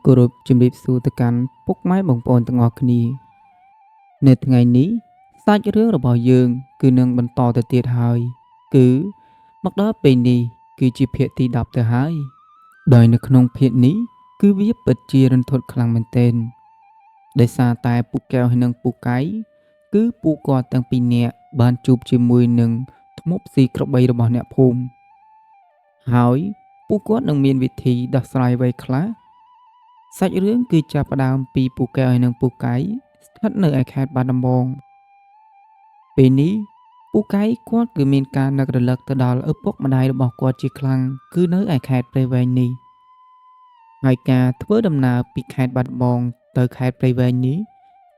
គោរពជំរាបសួរទៅកាន់ពុកម៉ែបងប្អូនទាំងអស់គ្នានៅថ្ងៃនេះសាច់រឿងរបស់យើងគឺនឹងបន្តទៅទៀតហើយគឺមកដល់ពេលនេះគឺជាភាគទី10ទៅហើយដោយនៅក្នុងភាគនេះគឺវាពិតជារន្ធត់ខ្លាំងមែនទែនដោយសារតែពូកែវហើយនិងពូកៃគឺពួកគាត់ទាំងពីរនាក់បានជួបជាមួយនឹងធ្មប់ស៊ីក្របីរបស់អ្នកភូមិហើយពួកគាត់នឹងមានវិធីដោះស្រាយអ្វីខ្លះសាច់រឿងគឺចាប់ផ្ដើមពីពូកែវហើយនិងពូកៃស្ថិតនៅឯខេត្តបាត់ដំបងពេលនេះពូកៃគាត់គឺមានការនឹករលឹកទៅដល់ឪពុកម្ដាយរបស់គាត់ជាខ្លាំងគឺនៅឯខេត្តព្រៃវែងនេះហើយការធ្វើដំណើរពីខេត្តបាត់ដំបងទៅខេត្តព្រៃវែងនេះ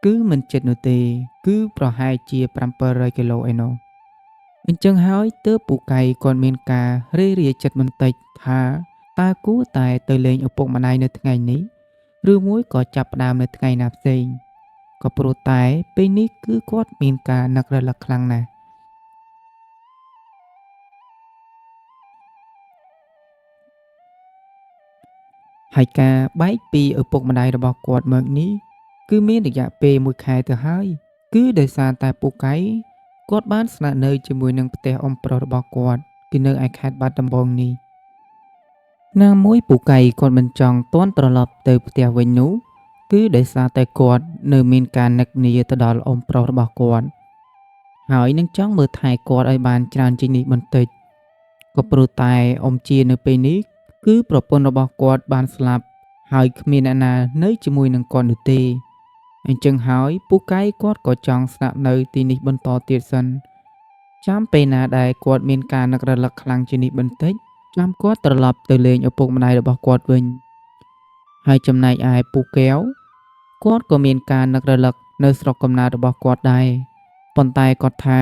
គឺមិនជិតនោះទេគឺប្រហែលជា700គីឡូឯណោះអញ្ចឹងហើយទើបពូកៃគាត់មានការរេរាចិត្តបន្តិចថាតើគួរតែទៅលេងឪពុកម្ដាយនៅថ្ងៃនេះឬមួយក៏ចាប់ផ្ដើមនៅថ្ងៃណាផ្សេងក៏ព្រោះតែពេលនេះគឺគាត់មានការនឹករលឹកខ្លាំងណាស់ហើយការបែកពីឪពុកម្ដាយរបស់គាត់មកនេះគឺមានរយៈពេល1ខែទៅហើយគឺដោយសារតែពូកៃគាត់បានស្នាក់នៅជាមួយនឹងផ្ទះអ៊ំប្រុសរបស់គាត់គឺនៅឯខេត្តបាត់ដំបងនេះណាមួយពូកៃគាត់មិនចង់ទាន់ត្រឡប់ទៅផ្ទះវិញនោះគឺដោយសារតែគាត់នៅមានការនឹកនាទៅដល់អ៊ំប្រុសរបស់គាត់ហើយនឹងចង់មើលថែគាត់ឲ្យបានច្រើនជាងនេះបន្តិចក៏ព្រោះតែអ៊ំជានៅពេលនេះគឺប្រពន្ធរបស់គាត់បានស្លាប់ហើយគ្មានអ្នកណានៅជាមួយនឹងគាត់នោះទេអញ្ចឹងហើយពូកែគាត់ក៏ចង់ស្នាក់នៅទីនេះបន្តទៀតសិនចាំពេលណាដែលគាត់មានការនឹករលឹកខ្លាំងជាងនេះបន្តិចចាំគាត់ត្រឡប់ទៅលេងឪពុកម្ដាយរបស់គាត់វិញហើយចំណែកឯពូកែវគាត់ក៏មានការនឹករលឹកនៅស្រុកកំណើតរបស់គាត់ដែរប៉ុន្តែគាត់ថា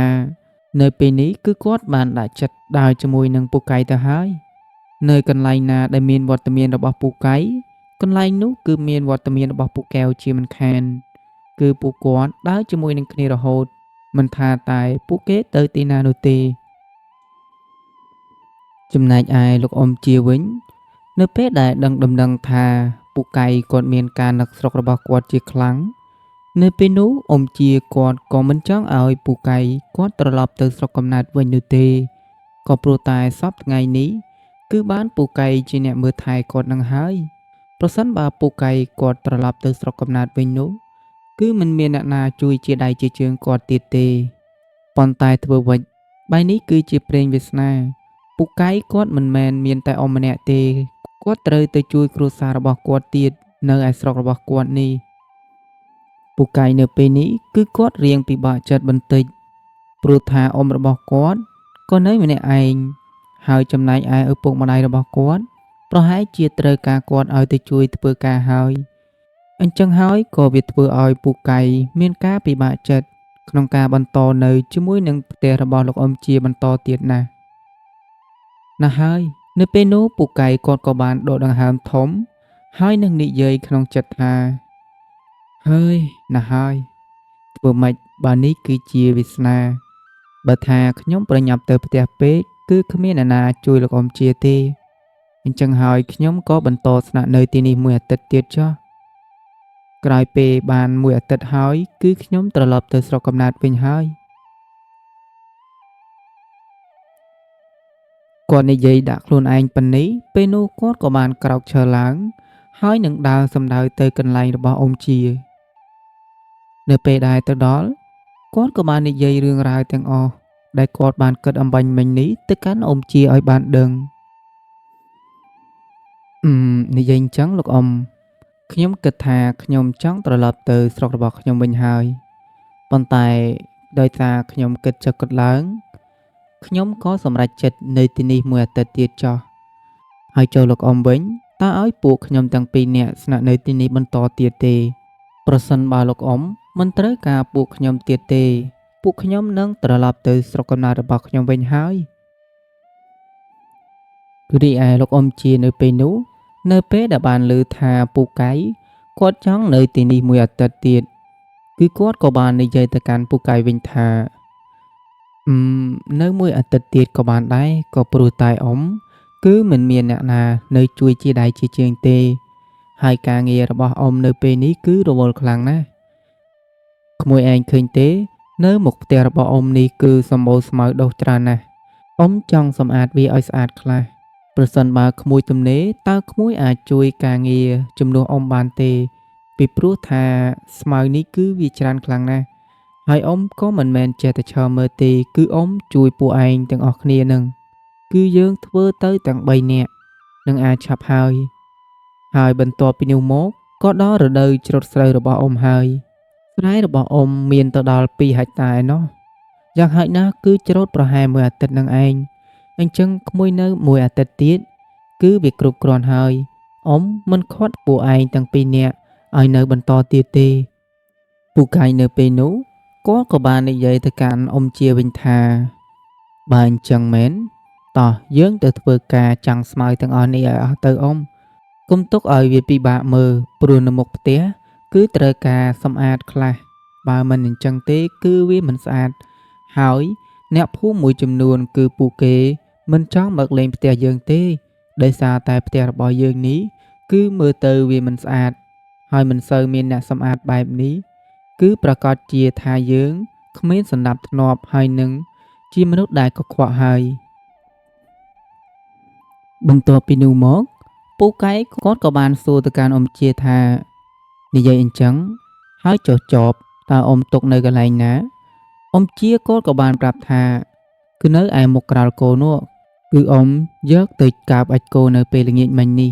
នៅពេលនេះគឺគាត់បានដាក់ចិត្តដើរជាមួយនឹងពូកែទៅហើយនៅកន្លែងណាដែលមានវត្តមានរបស់ពូកែកន្លែងនោះគឺមានវត្តមានរបស់ពូកែវជាមិនខានគឺពួកគាត់ដើរជាមួយនឹងគ្នារហូតមិនថាតែពួកគេទៅទីណានោះទេចំណែកឯលោកអ៊ំជាវិញនៅពេលដែលដឹងដំណឹងថាពូកែគាត់មានការនឹកស្រុករបស់គាត់ជាខ្លាំងនៅពេលនោះអ៊ំជាគាត់ក៏មិនចង់ឲ្យពូកែគាត់ត្រឡប់ទៅស្រុកកំណើតវិញនោះទេក៏ព្រោះតែសពថ្ងៃនេះគឺបានពូកែជាអ្នកមើលថែគាត់នឹងហើយប្រសិនបើពូកែគាត់ត្រឡប់ទៅស្រុកកំណើតវិញនោះគឺមិនមានអ្នកណាជួយជាដៃជាជើងគាត់ទៀតទេប៉ុន្តែធ្វើវិញបែរនេះគឺជាព្រេងវាសនាពូកែគាត់មិនមែនមានតែអ៊ំម្នាក់ទេគាត់ត្រូវទៅជួយគ្រួសាររបស់គាត់ទៀតនៅឯស្រុករបស់គាត់នេះពូកែនៅពេលនេះគឺគាត់រៀងពិបាកចិត្តបន្តិចព្រោះថាអ៊ំរបស់គាត់ក៏នៅម្នាក់ឯងហើយចំណែកឯឪពុកម្ដាយរបស់គាត់ប្រហែលជាត្រូវការគាត់ឲ្យទៅជួយធ្វើការហើយអញ្ចឹងហើយក៏វាធ្វើឲ្យពូកែមានការពិបាកចិត្តក្នុងការបន្តនៅជាមួយនឹងផ្ទះរបស់លោកអ៊ំជាបន្តទៀតណាស់ហើយនៅពេលនោះពូកែគាត់ក៏បានដកដង្ហើមធំហើយនឹងនិយាយក្នុងចិត្តថាហើយណាស់ហើយធ្វើម៉េចបើនេះគឺជាវាសនាបើថាខ្ញុំប្រញាប់ទៅផ្ទះពេកគឺគ្មានអ្នកណាជួយលោកអ៊ំជាទេអញ្ចឹងហើយខ្ញុំក៏បន្តស្នាក់នៅទីនេះមួយអាទិត្យទៀតចុះក្រោយពេលបានមួយអាទិត្យហើយគឺខ្ញុំត្រឡប់ទៅស្រុកកំណើតវិញហើយគាត់និយាយដាក់ខ្លួនឯងប៉ុណ្នេះពេលនោះគាត់ក៏បានក្រោកឈរឡើងហើយនឹងដើរសំដៅទៅកន្លែងរបស់អ៊ំជានៅពេលដែលទៅដល់គាត់ក៏បាននិយាយរឿងរ៉ាវទាំងអស់ដែលគាត់បានគិតអំបញ្ញមិញនេះទៅកាន់អ៊ំជាឲ្យបានដឹងនិយាយអញ្ចឹងលោកអ៊ំខ្ញុំគិតថាខ្ញុំចង់ត្រឡប់ទៅស្រុករបស់ខ្ញុំវិញហើយប៉ុន្តែដោយសារខ្ញុំគិតចុះគិតឡើងខ្ញុំក៏សម្រេចចិត្តនៅទីនេះមួយអាទិត្យទៀតចុះហើយចូលលោកអ៊ំវិញតើឲ្យពួកខ្ញុំទាំងពីរនាក់ស្នាក់នៅទីនេះបន្តទៀតទេប្រសិនបើលោកអ៊ំមិនត្រូវការពួកខ្ញុំទៀតទេពួកខ្ញុំនឹងត្រឡប់ទៅស្រុកកំណើតរបស់ខ្ញុំវិញហើយរីឯលោកអ៊ំជានៅពេលនោះនៅពេលដែលបានឮថាពូកែគាត់ចង់នៅទីនេះមួយអាទិត្យទៀតគឺគាត់ក៏បាននិយាយទៅកាន់ពូកែវិញថានៅមួយអាទិត្យទៀតក៏បានដែរក៏ព្រោះតែអ៊ំគឺមិនមានអ្នកណានៅជួយជាដៃជាជើងទេ ហើយការងាររបស់អ៊ំនៅពេលនេះគឺរវល់ខ្លាំងណាស់ក្មួយឯងឃើញទេនៅមុខផ្ទះរបស់អ៊ំនេះគឺសម្បូរស្មៅដុះច្រើនណាស់អ៊ំចង់សម្អាតវាឲ្យស្អាតខ្លះប្រសិនបើក្មួយទំនេរតើក្មួយអាចជួយការងារជំនួសអ៊ំបានទេពីព្រោះថាស្មៅនេះគឺវាច្រើនខ្លាំងណាស់ហើយអ៊ំក៏មិនមែនចេះតែឈរមើលទេគឺអ៊ំជួយពួកឯងទាំងអស់គ្នានឹងគឺយើងធ្វើទៅទាំង3នាក់នឹងអាចឆាប់ហើយបន្ទាប់ពីនោះមកក៏ដល់រដូវច្រូតស្រូវរបស់អ៊ំហើយស្រែរបស់អ៊ំមានទៅដល់2ហិកតាឯណោះយ៉ាងហោចណាស់គឺច្រូតប្រហែល1អាទិត្យនឹងឯងអញ្ចឹងក្មួយនៅ1អាទិត្យទៀតគឺវាគ្រប់គ្រាន់ហើយអ៊ំមិនខាត់ពួកឯងទាំង2នាក់ឲ្យនៅបន្តទៀតទេពូកែនៅពេលនោះគាត់ក៏បាននិយាយទៅកាន់អ៊ំជាវិញថាបើអញ្ចឹងមែនតោះយើងទៅធ្វើការចាំងស្មៅទាំងអស់នេះឲ្យអស់ទៅអ៊ំកុំទុកឲ្យវាពិបាកមើលព្រោះនៅមុខផ្ទះគឺត្រូវការសម្អាតខ្លះបើមិនអញ្ចឹងទេគឺវាមិនស្អាតហើយអ្នកភូមិមួយចំនួនគឺពួកគេមិនចង់មកលេងផ្ទះយើងទេដោយសារតែផ្ទះរបស់យើងនេះគឺមើលទៅវាមិនស្អាតហើយមិនសូវមានអ្នកសម្អាតបែបនេះគឺប្រកាសជាថាយើងគ្មានសណ្ដាប់ធ្នាប់ហើយនឹងជាមនុស្សដែលកខ្វក់ហើយបន្ទាប់ពីនោះមកពូកែគាត់ក៏បានសួរទៅកាន់អ៊ំជាថានិយាយអញ្ចឹងហើយចុះចប់តើអ៊ំទុកនៅកន្លែងណាអ៊ំជាគាត់ក៏បានប្រាប់ថាគឺនៅឯមុខក្រោលគោនោះគឺអ៊ំយកទៅកាបអាចគោនៅពេលល្ងាចមិញនេះ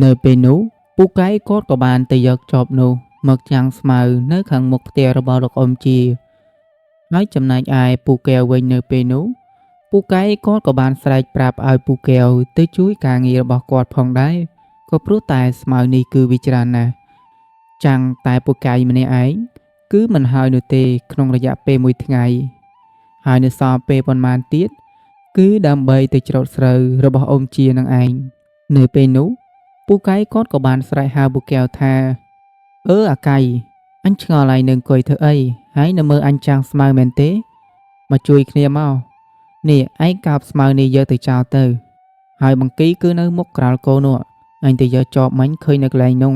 នៅពេលនោះពូកែគាត់ក៏បានទៅយកចបនោះមកចាំងស្មៅនៅខាងមុខផ្ទះរបស់លោកអ៊ំជាហើយចំណែកឯពូកែវវិញនៅពេលនោះពូកែគាត់ក៏បានស្រែកប្រាប់ឲ្យពូកែវទៅជួយការងាររបស់គាត់ផងដែរក៏ព្រោះតែស្មៅនេះគឺវាច្រើនណាស់ចាំងតែពូកែម្នាក់ឯងគឺមិនហើយនោះទេក្នុងរយៈពេល1ថ្ងៃហើយនៅសល់ពេលប៉ុន្មានទៀតគឺដើម្បីទៅច្រូតស្រូវរបស់អ៊ំជានឹងឯងនៅពេលនោះពូកែគាត់ក៏បានស្រែកហៅពូកែវថាអាកៃអញឆ្ងល់ហើយនៅអង្គុយធ្វើអីហើយនៅមើលអញចាំងស្មៅមែនទេមកជួយគ្នាមកនេះឯងកោបស្មៅនេះយកទៅចោលទៅហើយបង្គីគឺនៅមុខក្រោលគោនោះអញទៅយកចបមិញឃើញនៅកន្លែងនោះ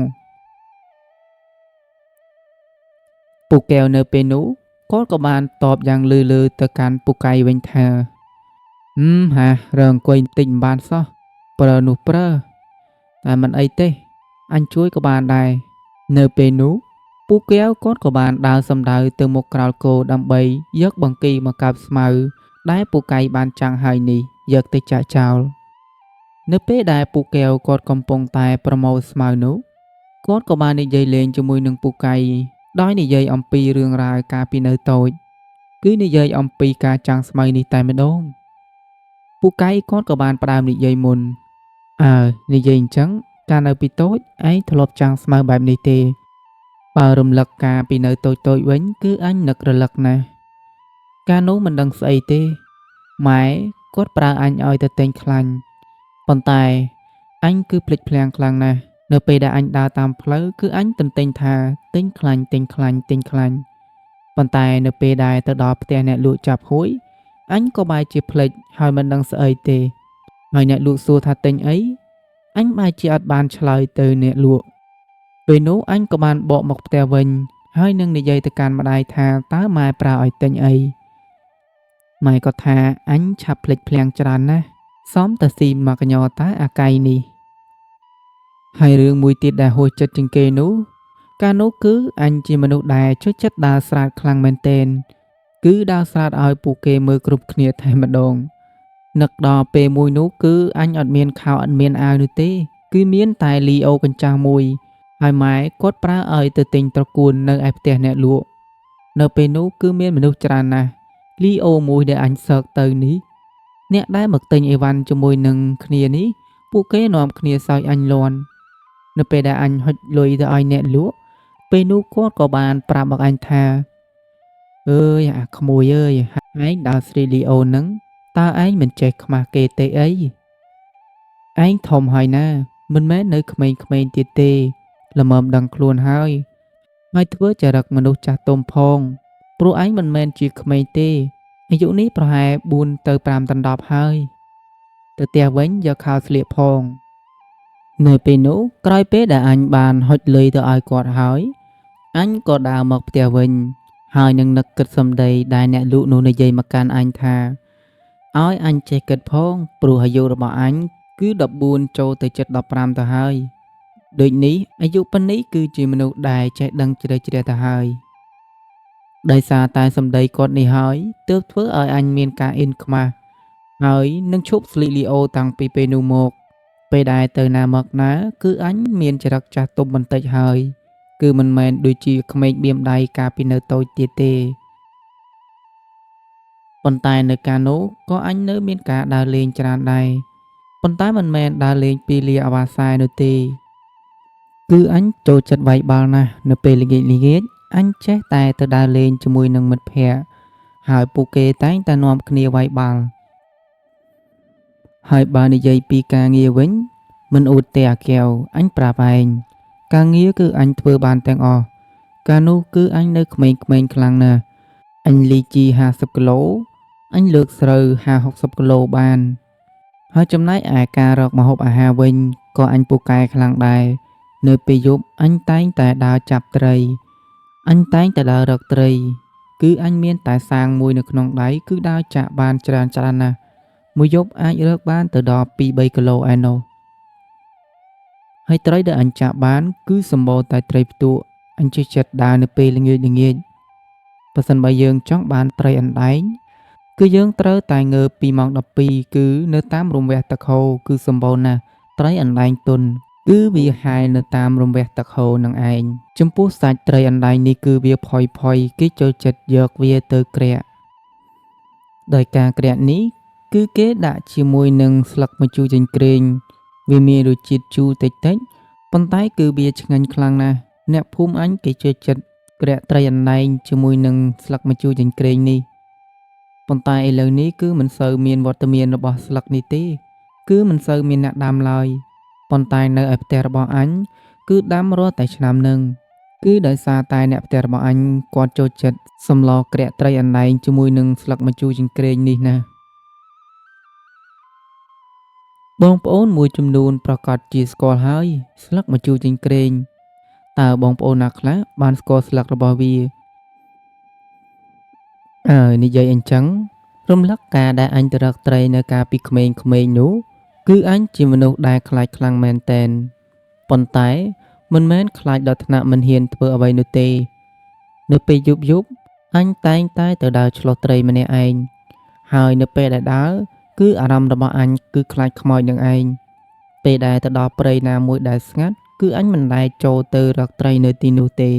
ពូកែវនៅពេលនោះគាត់ក៏បានតបយ៉ាងលឺទៅកាន់ពូកែវិញថាហារើអង្គុយបន្តិចមិនបានសោះប្រើនោះប្រើតែមិនអីទេអញជួយក៏បានដែរនៅពេលនោះពូកែវគាត់ក៏បានដើរសំដៅទៅមុខក្រោលគោដើម្បីយកបង្គីមកកាប់ស្មៅដែលពូកែបានចាំងហើយនេះយកទៅចាក់ចោលនៅពេលដែលពូកែវគាត់កំពុងតែប្រមូលស្មៅនោះគាត់ក៏បាននិយាយលេងជាមួយនឹងពូកែដោយនិយាយអំពីរឿងរ៉ាវកាលពីនៅតូចគឺនិយាយអំពីការចាំងស្មៅនេះតែម្ដងពូកែគាត់ក៏បានផ្ដើមនិយាយមុននិយាយអញ្ចឹងកាលនៅពីតូចឯងធ្លាប់ចាំងស្មៅបែបនេះទេបើរំលឹកការពីនៅតូចវិញគឺអញនឹករលឹកណាស់កាលនោះមិនដឹងស្អីទេម៉ែគាត់ប្រើអញឲ្យទៅទិញខ្លាញ់ប៉ុន្តែអញគឺភ្លេចភ្លាំងខ្លាំងណាស់នៅពេលដែលអញដើរតាមផ្លូវគឺអញទន្ទិញថាទិញខ្លាញ់ប៉ុន្តែនៅពេលដែលទៅដល់ផ្ទះអ្នកលក់ចាប់ហួយអញក៏បែរជាភ្លេចហើយមិនដឹងស្អីទេហើយអ្នកលក់សួរថាទិញអីអញបែរជាអត់បានឆ្លើយទៅអ្នកលក់ពេលនោះអញក៏បានបកមកផ្ទះវិញហើយនឹងនិយាយទៅកាន់ម្ដាយថាតើម៉ែប្រើឲ្យទិញអីម៉ែក៏ថាអញឆាប់ភ្លេចភ្លាំងច្រើនណាស់សមតែស៊ីមកកញ្ញតាអាកៃនេះហើយរឿងមួយទៀតដែលហួសចិត្តជាងគេនោះកាលនោះគឺអញជាមនុស្សដែលចូលចិត្តដើរស្រែតខ្លាំងមែនទែនគឺដើរស្រែតឲ្យពួកគេមើលគ្រប់គ្នាតែម្ដងនឹកដល់ពេលមួយនោះគឺអញអត់មានខោអត់មានអាវនោះទេគឺមានតែលីអូកញ្ចាស់មួយហើយម៉ែគាត់ប្រើឲ្យទៅទិញត្រកួននៅឯផ្ទះអ្នកលក់នៅពេលនោះគឺមានមនុស្សច្រើនណាស់លីអូមួយដែលអញសើកទៅនេះអ្នកដែលមកទិញអីវ៉ាន់ជាមួយនឹងគ្នានេះពួកគេនាំគ្នាសើចអញលាន់នៅពេលដែលអញហុចលុយទៅឲ្យអ្នកលក់ពេលនោះគាត់ក៏បានប្រាប់មកអញថាអាក្មួយអើយឯងដើរស្រីលីអូនឹងតើឯងមិនចេះខ្មាស់គេទេអីឯងធំហើយណាមិនមែននៅក្មេងៗទៀតទេល្មមដឹងខ្លួនហើយធ្វើចរិតមនុស្សចាស់ទុំផងព្រោះឯងមិនមែនជាក្មេងទេអាយុនេះប្រហែល4 ទៅ 5 ដណ្ដប់ហើយទៅផ្ទះវិញយកខោស្លៀកផង នៅពេលនោះក្រោយពេលដែលអញបានហុចលុយទៅឲ្យគាត់ហើយអញក៏ដើរមកផ្ទះវិញហើយនឹងនឹកគិតសម្ដីដែលអ្នកលក់នោះនិយាយមកកាន់អញថាឲ្យអញចេះគិតផងព្រោះអាយុរបស់អញគឺ14ចូលទៅជិត15ទៅហើយដូចនេះអាយុប៉ុណ្នេះគឺជាមនុស្សដែលចេះដឹងជ្រៅជ្រះទៅហើយដោយសារតែសម្ដីគាត់នេះហើយទើបធ្វើឲ្យអញមានការអៀនខ្មាសហើយនឹងឈប់ស្លីកលីអូតាំងពីពេលនោះមកពេលដែលទៅណាមកណាគឺអញមានចរិតចាស់ទុំបន្តិចហើយគឺមិនមែនដូចជាក្មេងបៀមដៃកាលពីនៅតូចទៀតទេប៉ុន្តែនៅកាលនោះក៏អញនៅមានការដើរលេងច្រើនដែរប៉ុន្តែមិនមែនដើរលេងពីលាអាវ៉ាសែនោះទេគឺអញចូលចិត្តវាយបាល់ណាស់នៅពេលល្ងាចអញចេះតែទៅដើរលេងជាមួយនឹងមិត្តភ័ក្តិហើយពួកគេតែងតែនាំគ្នាវាយបាល់ហើយបើនិយាយពីការងារវិញមិនអួតទេអាកែវអញប្រាប់ឯងការងារគឺអញធ្វើបានទាំងអស់កាលនោះគឺអញនៅក្មេងៗខ្លាំងណាស់អញលីជី50គីឡូអញលើកស្រូវ50-60គីឡូបានហើយចំណែកឯការរកម្ហូបអាហារវិញក៏អញពូកែខ្លាំងដែរនៅពេលយប់អញតែងតែដើរចាប់ត្រីអញតែងតែដើររកត្រីគឺអញមានតែសាងមួយនៅក្នុងដៃគឺដើរចាក់បានច្រើនណាស់មួយយប់អាចរកបានទៅដល់2-3គីឡូឯណោះហើយត្រីដែលអញចាក់បានគឺសម្បូរតែត្រីផ្ទក់អញចេះចិត្តដើរនៅពេលល្ងាចបើសិនបើយើងចង់បានត្រីអណ្ដែងគឺយើងត្រូវតែងើបពីម៉ោង12គឺនៅតាមរង្វះទឹកហូរគឺសម្បូរណាស់ត្រីអណ្ដែងទុនគឺវាហែលនៅតាមរង្វះទឹកហូរនឹងឯងចំពោះសាច់ត្រីអណ្ដែងនេះគឺវាផុយគេចូលចិត្តយកវាទៅក្រាក់ដោយការក្រាក់នេះគឺគេដាក់ជាមួយនឹងស្លឹកម្ជូរចេញក្រែងវាមានរសជាតិជូរតិចប៉ុន្តែគឺវាឆ្ងាញ់ខ្លាំងណាស់អ្នកភូមិអញគេចូលចិត្តក្រាក់ត្រីអណ្ដែងជាមួយនឹងស្លឹកម្ជូរចេញក្រែងនេះប៉ុន្តែឥឡូវនេះគឺមិនសូវមានវត្តមានរបស់ស្លឹកនេះទេគឺមិនសូវមានអ្នកដាំឡើយប៉ុន្តែនៅឯផ្ទះរបស់អញគឺដាំរាល់តែឆ្នាំនឹងគឺដោយសារតែអ្នកផ្ទះរបស់អញគាត់ចូលចិត្តសម្លក្រាក់ត្រីអណ្ដែងជាមួយនឹងស្លឹកម្ជូរចេញក្រែងនេះណាបងប្អូនមួយចំនួនប្រកាសជាស្គាល់ហើយស្លឹកម្ជូរចេញក្រែងតើបងប្អូនណាខ្លះបានស្គាល់ស្លឹករបស់វានិយាយអញ្ចឹងរំលឹកការដែលអញទៅរកត្រីនៅកាលពីក្មេងៗនោះគឺអញជាមនុស្សដែលខ្លាចខ្លាំងមែនតែនប៉ុន្តែមិនមែនខ្លាចដល់ថ្នាក់មិនហ៊ានធ្វើអ្វីនោះទេនៅពេលយប់អញតែងតែទៅដើរឆ្លុះត្រីម្នាក់ឯងហើយនៅពេលដែលដើរគឺអារម្មណ៍របស់អញគឺខ្លាចខ្មោចនឹងឯងពេលដែលទៅដល់ព្រៃណាមួយដែលស្ងាត់គឺអញមិនដែលចូលទៅរកត្រីនៅទីនោះទេ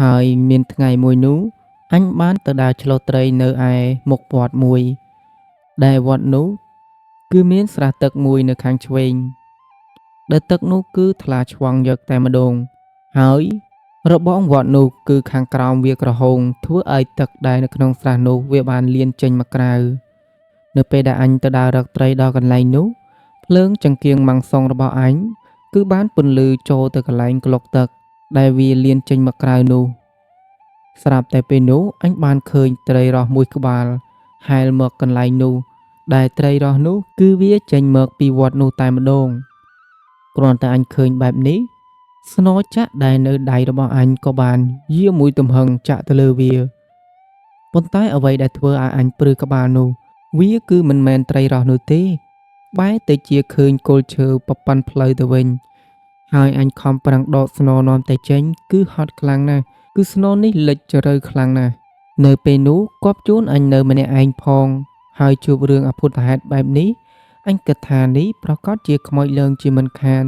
ហើយមានថ្ងៃមួយនោះអញបានទៅដើរឆ្លុះត្រីនៅឯមុខវត្តមួយដែលវត្តនោះគឺមានស្រះទឹកមួយនៅខាងឆ្វេងដែលទឹកនោះគឺថ្លាឆ្វង់យកតែម្ដងហើយរបងវត្តនោះគឺខាងក្រោមវាក្រហមធ្វើឲ្យទឹកដែលនៅក្នុងស្រះនោះវាបានលានចេញមកក្រៅនៅពេលដែលអញទៅដើររកត្រីដល់កន្លែងនោះភ្លើងចង្គៀងម៉ាំងសុងរបស់អញគឺបានពន្លឺចូលទៅកន្លែងក្លុកទឹកដែលវាលានចេញមកក្រៅនោះស្រាប់តែពេលនោះអញបានឃើញត្រីរស់មួយក្បាលហែលមកកន្លែងនោះដែលត្រីរស់នោះគឺវាចេញមកពីវត្តនោះតែម្ដងគ្រាន់តែអញឃើញបែបនេះស្នូលចាក់ដែលនៅដៃរបស់អញក៏បានយាមួយទំហឹងចាក់ទៅលើវាប៉ុន្តែអ្វីដែលធ្វើឲ្យអញព្រឺក្បាលនោះវាគឺមិនមែនត្រីរស់នោះទេបែរទៅជាឃើញគល់ឈើប៉ប៉ាន់ផ្លូវទៅវិញហើយអញខំប្រឹងដកស្នូលនាំតែចេញគឺហត់ខ្លាំងណាស់គឺស្នូលនេះលិចជ្រៅខ្លាំងណាស់នៅពេលនោះគប់ជួនអញនៅម្នាក់ឯងផងហើយជួបរឿងអភូតហេតុបែបនេះអញគិតថានេះប្រកាសជាខ្មោចលងជាមិនខាន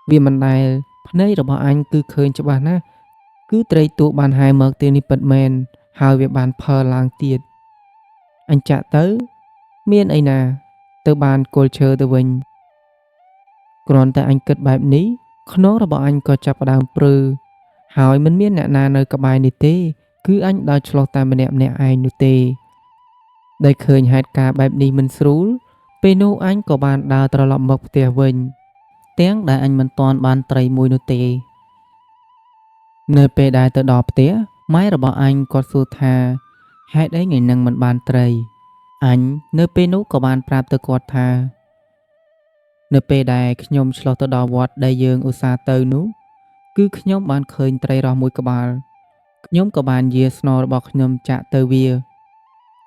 វាមិនដែលភ្នែករបស់អញគឺឃើញច្បាស់ណាស់គឺត្រីទូកបានហែមកទីនេះពិតមែនហើយវាបានផើឡើងទៀតអញចាក់ទៅមានអីណាទៅបានគល់ឈើទៅវិញគ្រាន់តែអញគិតបែបនេះខ្នងរបស់អញក៏ចាប់ផ្ដើមព្រឺហើយមិនមានអ្នកណានៅក្បែរនេះទេគឺអញដើរឆ្លោះតែម្នាក់ឯងនោះទេដែលឃើញហេតុការណ៍បែបនេះមិនស្រួលពេលនោះអញក៏បានដើរត្រឡប់មកផ្ទះវិញទាំងដែលអញមិនទាន់បានត្រីមួយនោះទេនៅពេលដែលទៅដល់ផ្ទះម៉ែរបស់អញគាត់សួរថាហេតុអីថ្ងៃនឹងមិនបានត្រីអញនៅពេលនោះក៏បានប្រាប់ទៅគាត់ថា នៅពេលដែលខ្ញុំឆ្លុះទៅដល់វត្តដែលយើងឧស្សាហ៍ទៅនោះគឺខ្ញុំបានឃើញត្រីរ៉ស់មួយក្បាលខ្ញុំក៏បានយាស្នូលរបស់ខ្ញុំចាក់ទៅវា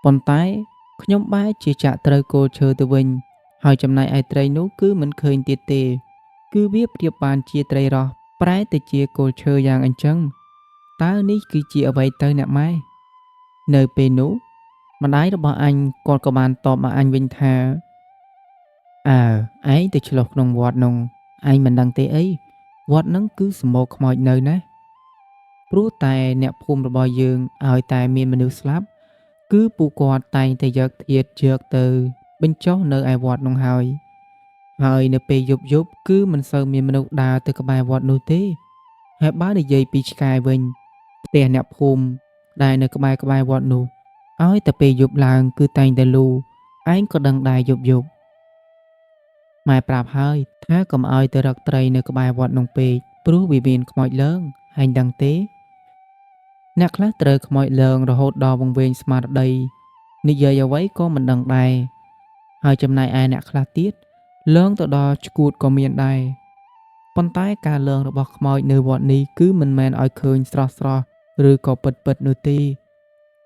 ប៉ុន្តែខ្ញុំបែរជាចាក់ត្រូវគល់ឈើទៅវិញហើយចំណែកឯត្រីនោះគឺមិនឃើញទៀតទេគឺវាប្រៀបបានជាត្រីរ៉ស់ប្រែទៅជាគល់ឈើយ៉ាងអញ្ចឹងតើនេះគឺជាអ្វីទៅអ្នកម៉ែនៅពេលនោះម្ដាយរបស់អញគាត់ក៏បានតបមកអញវិញថាអើឯងទៅឆ្លុះក្នុងវត្តនោះឯងមិនដឹងទេអីវត្តហ្នឹងគឺសម្បូរខ្មោចនៅណាព្រោះតែអ្នកភូមិរបស់យើងឲ្យតែមានមនុស្សស្លាប់គឺពួកគាត់តែងតែយកធាតុយកទៅបញ្ចុះនៅឯវត្តនោះហើយនៅពេលយប់គឺមិនសូវមានមនុស្សដើរទៅក្បែរវត្តនោះទេហើយបើនិយាយពីឆ្កែវិញផ្ទះអ្នកភូមិដែលនៅក្បែរវត្តនោះឲ្យតែពេលយប់ឡើងគឺតែងតែលូឯងក៏ដឹងដែរយប់ម៉ែប្រាប់ហើយថាកុំឲ្យទៅរកត្រីនៅក្បែរវត្តនោះពេកព្រោះវាមានខ្មោចលងឯងដឹងទេអ្នកខ្លះត្រូវខ្មោចលងរហូតដល់វង្វេងស្មារតីនិយាយអ្វីក៏មិនដឹងដែរហើយចំណែកឯអ្នកខ្លះទៀតលងទៅដល់ឆ្កួតក៏មានដែរប៉ុន្តែការលងរបស់ខ្មោចនៅវត្តនេះគឺមិនមែនឲ្យឃើញស្រស់ឬក៏ពិតនោះទេ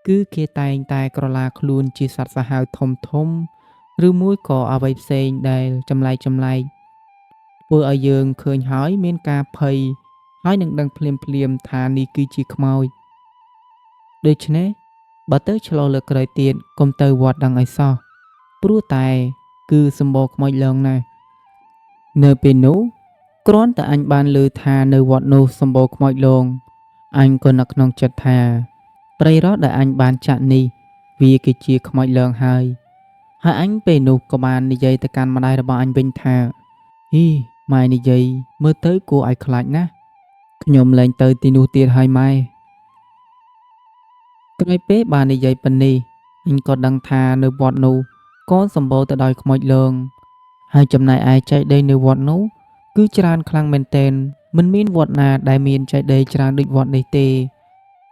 គឺគេតែងតែក្រឡាខ្លួនជាសត្វសាហាវធំឬមួយក៏អ្វីផ្សេងដែលចម្លែកធ្វើឲ្យយើងឃើញហើយមានការភ័យហើយនឹងដឹងភ្លាមថានេះគឺជាខ្មោចដូច្នេះបើទៅឆ្លងលើកក្រោយទៀតកុំទៅវត្តដឹងឲ្យសោះព្រោះតែគឺសម្បូរខ្មោចលងណាស់នៅពេលនោះគ្រាន់តែអញបានឮថានៅវត្តនោះសម្បូរខ្មោចលងអញក៏នឹកក្នុងចិត្តថាត្រីរ៉ស់ដែលអញបានចាក់នេះវាគឺជាខ្មោចលងហើយអញពេលនោះក៏បាននិយាយទៅកាន់ម្ដាយរបស់អញវិញថាហ៊ីម៉ែនិយាយមើលទៅគួរឲ្យខ្លាចណាស់ខ្ញុំលែងទៅទីនោះទៀតហើយម៉ែក្រោយពេលបាននិយាយប៉ុណ្នេះអញក៏ដឹងថានៅវត្តនោះក៏សម្បូរទៅដោយខ្មោចលងហើយចំណែកឯចេតិយនៅវត្តនោះគឺច្រើនខ្លាំងមែនទែនមិនមានវត្តណាដែលមានចេតិយច្រើនដូចវត្តនេះទេ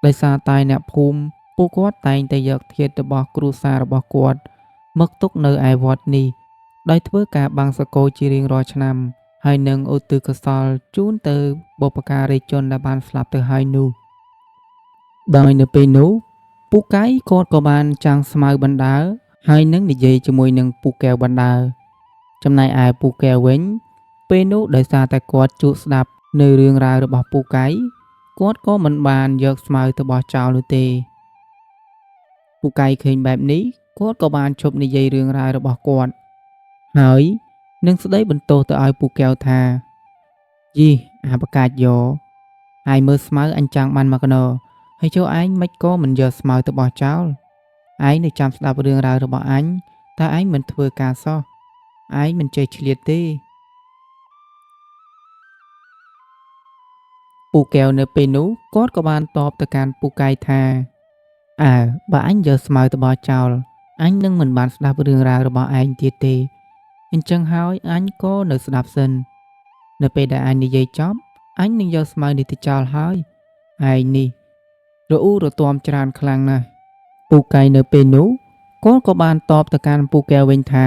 ដោយសារតែអ្នកភូមិពួកគាត់តែងតែយកធាតុរបស់គ្រួសាររបស់គាត់មកទុកនៅឯវត្តនេះដោយធ្វើការបង្សុកូលជារៀងរាល់ឆ្នាំហើយនឹងឧទ្ទិសកុសលជូនទៅបុព្វការីជនដែលបានស្លាប់ទៅហើយនោះដោយនៅពេលនោះពូកែគាត់ក៏បានចាំងស្មៅបណ្ដើរហើយនឹងនិយាយជាមួយនឹងពូកែវបណ្ដើរចំណែកឯពូកែវវិញពេលនោះដោយសារតែគាត់ជួបស្ដាប់នៅរឿងរ៉ាវរបស់ពូកែគាត់ក៏មិនបានយកស្មៅទៅបោះចោលនោះទេពូកែឃើញបែបនេះគាត់ក៏បានឈប់និយាយរឿងរ៉ាវរបស់គាត់ហើយនឹងស្ដីបន្ទោសទៅឲ្យពូកែវថាយីអាបកាចយោហើយមើលស្មៅអញចាំងបានមកកណោហើយចូលឯងមិនក៏មិនយកស្មៅទៅបោះចោលឯងនៅចាំស្ដាប់រឿងរ៉ាវរបស់អញតែឯងមិនធ្វើការសោះឯងមិនចេះឆ្លៀតទេពូកែវនៅពេលនោះគាត់ក៏បានតបទៅកាន់ពូកែថាអើបើអញយកស្មៅទៅបោះចោលអញនឹងមិនបានស្ដាប់រឿងរ៉ាវរបស់ឯងទៀតទេអញ្ចឹងហើយអញក៏នៅស្ដាប់សិននៅពេលដែលអញនិយាយចប់អញនឹងយកស្មៅនេះទៅចោលហើយឯងនេះរអ៊ូរទាំច្រើនខ្លាំងណាស់ពូកែនៅពេលនោះគាត់ក៏បានតបទៅកាន់ពូកែវិញថា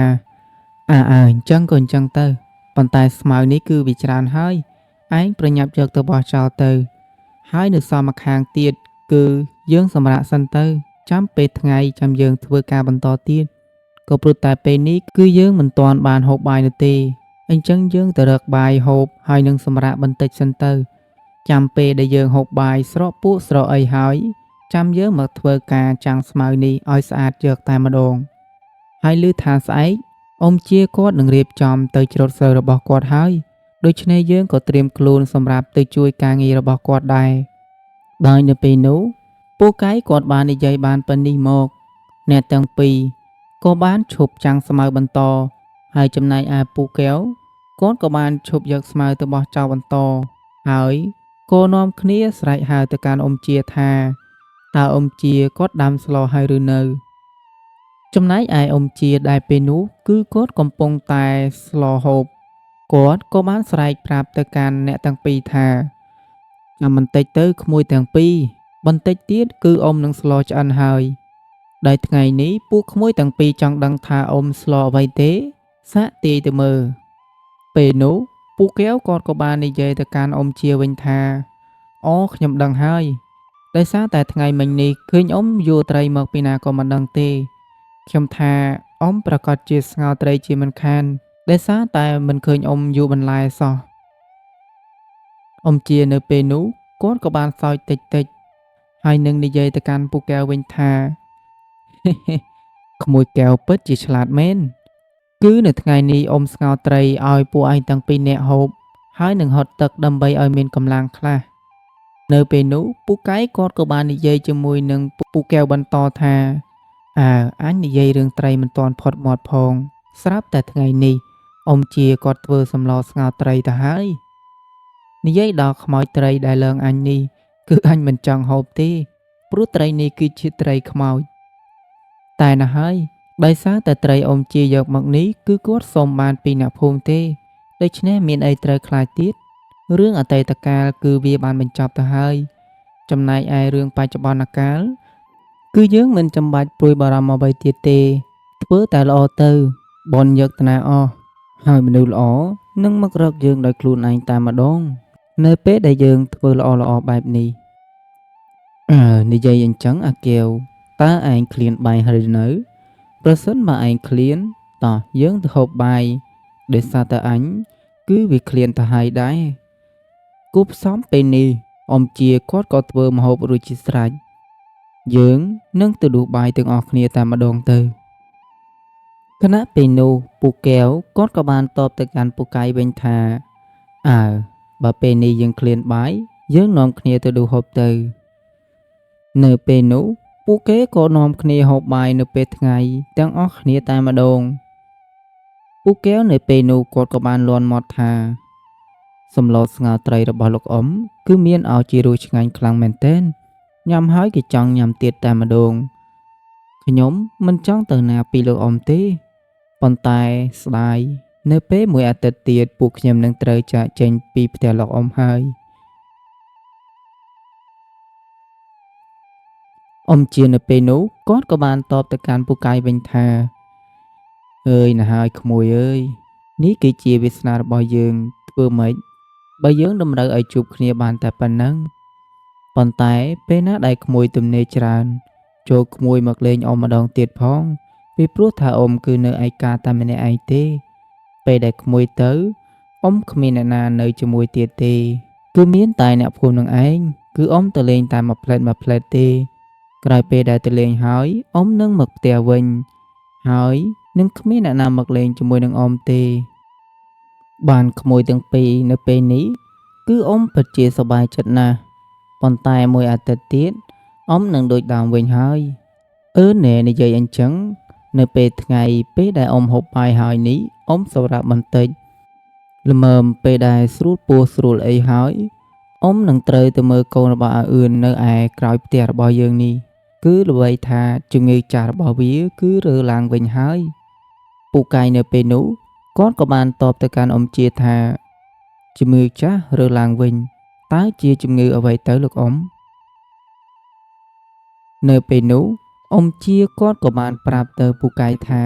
អញ្ចឹងក៏អញ្ចឹងទៅប៉ុន្តែស្មៅនេះគឺវាច្រើនហើយឯងប្រញាប់យកទៅបោះចោលទៅហើយនៅសមម្ខាងទៀតគឺយើងសម្រាកសិនទៅចាំពេលថ្ងៃចាំយើងធ្វើការបន្តទៀតក៏ព្រោះតែពេលនេះគឺយើងមិនទាន់បានហូបបាយនោះទេអញ្ចឹងយើងទៅរកបាយហូបហើយនឹងសម្រាកបន្តិចសិនទៅចាំពេលដែលយើងហូបបាយស្រកពួកស្រកអីហើយចាំយើងមកធ្វើការចាំងស្មៅនេះឲ្យស្អាតយកតែម្ដងហើយឮថាស្អែកអ៊ំជាគាត់នឹងរៀបចំទៅច្រូតស្រូវរបស់គាត់ហើយដូច្នេះយើងក៏ត្រៀមខ្លួនសម្រាប់ទៅជួយការងាររបស់គាត់ដែរដោយនៅពេលនោះពូកែគាត់បាននិយាយបានប៉ុណ្នេះមកអ្នកទាំងពីរក៏បានឈប់ចាំងស្មៅបន្តហើយចំណែកឯពូកែវគាត់ក៏បានឈប់យកស្មៅទៅបោះចោលបន្តហើយក៏នាំគ្នាស្រែកហៅទៅកាន់អ៊ំជាថាតើអ៊ំជាគាត់ដាំស្លហើយឬនៅចំណែកឯអ៊ំជាដែលពេលនោះគឺគាត់កំពុងតែស្លហូបគាត់ក៏បានស្រែកប្រាប់ទៅកាន់អ្នកទាំងពីរថាចាំបន្តិចទៅក្មួយទាំងពីរបន្តិចទៀតគឺអ៊ំនឹងស្លឆ្អិនហើយដោយថ្ងៃនេះពួកក្មួយទាំងពីរចង់ដឹងថាអ៊ំស្លអ្វីទេសាកទាយទៅមើល ពេលនោះពូកែវគាត់ក៏បាននិយាយទៅកាន់អ៊ំជាវិញថាអូខ្ញុំដឹងហើយដោយសារតែថ្ងៃមិញនេះឃើញអ៊ំយួរត្រីមកពីណាក៏មិនដឹងទេខ្ញុំថាអ៊ំប្រកាសជាស្ងោរត្រីជាមិនខានដោយសារតែមិនឃើញអ៊ំយួរបន្លែសោះអ៊ំជានៅពេលនោះគាត់ក៏បានសើចតិចៗហើយនឹងនិយាយទៅកាន់ពូកែវវិញថា ក្មួយកែវពិតជាឆ្លាតមែនគឺនៅថ្ងៃនេះអ៊ំស្ងោរត្រីឲ្យពួកឯងទាំងពីរនាក់ហូបហើយនឹងហត់ទឹកដើម្បីឲ្យមានកម្លាំងខ្លះនៅពេលនោះពូកែវគាត់ក៏បាននិយាយជាមួយនឹងពូកែវបន្តថាអញនិយាយរឿងត្រីមិនទាន់ផុតមាត់ផងស្រាប់តែថ្ងៃនេះអ៊ំជាគាត់ធ្វើសម្លស្ងោរត្រីទៅហើយនិយាយដល់ខ្មោចត្រីដែលលើងអញនេះគឺអញមិនចង់ហូបទេព្រោះត្រីនេះគឺជាត្រីខ្មោចតែណាស់ហើយដោយសារតែត្រីអ៊ំជាយកមកនេះគឺគាត់សុំបានពីអ្នកភូមិទេដូច្នេះមានអីត្រូវខ្លាចទៀតរឿងអតីតកាលគឺវាបានបញ្ចប់ទៅហើយចំណែកឯរឿងបច្ចុប្បន្នកាលគឺយើងមិនចាំបាច់ព្រួយបារម្ភអ្វីទៀតទេធ្វើតែល្អទៅបនយកតាអស់ហើយមនុស្សល្អនឹងមករកយើងដោយខ្លួនឯងតែម្ដងនៅពេលដែលយើងធ្វើល្អបែបនេះនិយាយអញ្ចឹងអាកែវតើឯងឃ្លានបាយហើយឬនៅប្រសិនបើឯងឃ្លានតោះយើងទៅហូបបាយដោយសារតែអញគឺវាឃ្លានទៅហើយដែរគូផ្សំពេលនេះអ៊ំជាគាត់ក៏ធ្វើម្ហូបរួចជាស្រេចយើងនឹងទៅដួសបាយទាំងអស់គ្នាតែម្ដងទៅខណៈពេលនោះពូកែវគាត់ក៏បានតបទៅកាន់ពូកែវវិញថាបើពេលនេះយើងឃ្លានបាយយើងនាំគ្នាទៅដួសហូបទៅនៅពេលនោះពួកគេក៏នាំគ្នាហូបបាយនៅពេលថ្ងៃទាំងអស់គ្នាតែម្ដងពូកែវនៅពេលនោះគាត់ក៏បានលាន់មាត់ថាសម្លស្ងោរត្រីរបស់លោកអ៊ំគឺមានឲ្យជារសឆ្ងាញ់ខ្លាំងមែនទែនញ៉ាំហើយគេចង់ញ៉ាំទៀតតែម្ដងខ្ញុំមិនចង់ទៅណាពីលោកអ៊ំទេប៉ុន្តែស្ដាយនៅពេលមួយអាទិត្យទៀតពួកខ្ញុំនឹងត្រូវចាកចេញពីផ្ទះលោកអ៊ំហើយអ៊ំជានៅពេលនោះគាត់ក៏បានតបទៅកាន់ពូកែវវិញថាអើយណាស់ហើយក្មួយអើយនេះគឺជាវាសនារបស់យើងធ្វើម៉េចបើយើងតម្រូវឲ្យជួបគ្នាបានតែប៉ុណ្ណឹងប៉ុន្តែពេលណាដែលក្មួយទំនេរច្រើនចូលក្មួយមកលេងអ៊ំម្ដងទៀតផងពីព្រោះថាអ៊ំគឺនៅឯកាតែម្នាក់ឯងទេពេលដែលក្មួយទៅអ៊ំគ្មានអ្នកណានៅជាមួយទៀតទេគឺមានតែអ្នកភូមិនឹងឯងគឺអ៊ំទៅលេងតែមួយផ្លែតទេក្រោយពេលដែលទៅលេងហើយអ៊ំនឹងមកផ្ទះវិញហើយនឹងគ្មានអ្នកណាមកលេងជាមួយនឹងអ៊ំទេបានក្មួយទាំងពីរនៅពេលនេះគឺអ៊ំពិតជាសប្បាយចិត្តណាស់ប៉ុន្តែមួយអាទិត្យទៀតអ៊ំនឹងដូចដើមវិញហើយណែនិយាយអញ្ចឹងនៅពេលថ្ងៃពេលដែលអ៊ំហូបបាយហើយនេះអ៊ំសម្រាប់បន្តិចល្មមពេលដែលស្រួលពោះស្រួលអីហើយអ៊ំនឹងត្រូវទៅមើលកូនរបស់អាអឿននៅឯក្រោយផ្ទះរបស់យើងនេះគឺល្បីថាជំងឺចាស់របស់វាគឺរើឡើងវិញហើយពូកែវនៅពេលនោះគាត់ក៏បានតបទៅកាន់អ៊ំជាថាជំងឺចាស់រើឡើងវិញតើជាជំងឺអ្វីទៅលោកអ៊ំនៅពេលនោះអ៊ំជាគាត់ក៏បានប្រាប់ទៅពូកែវថា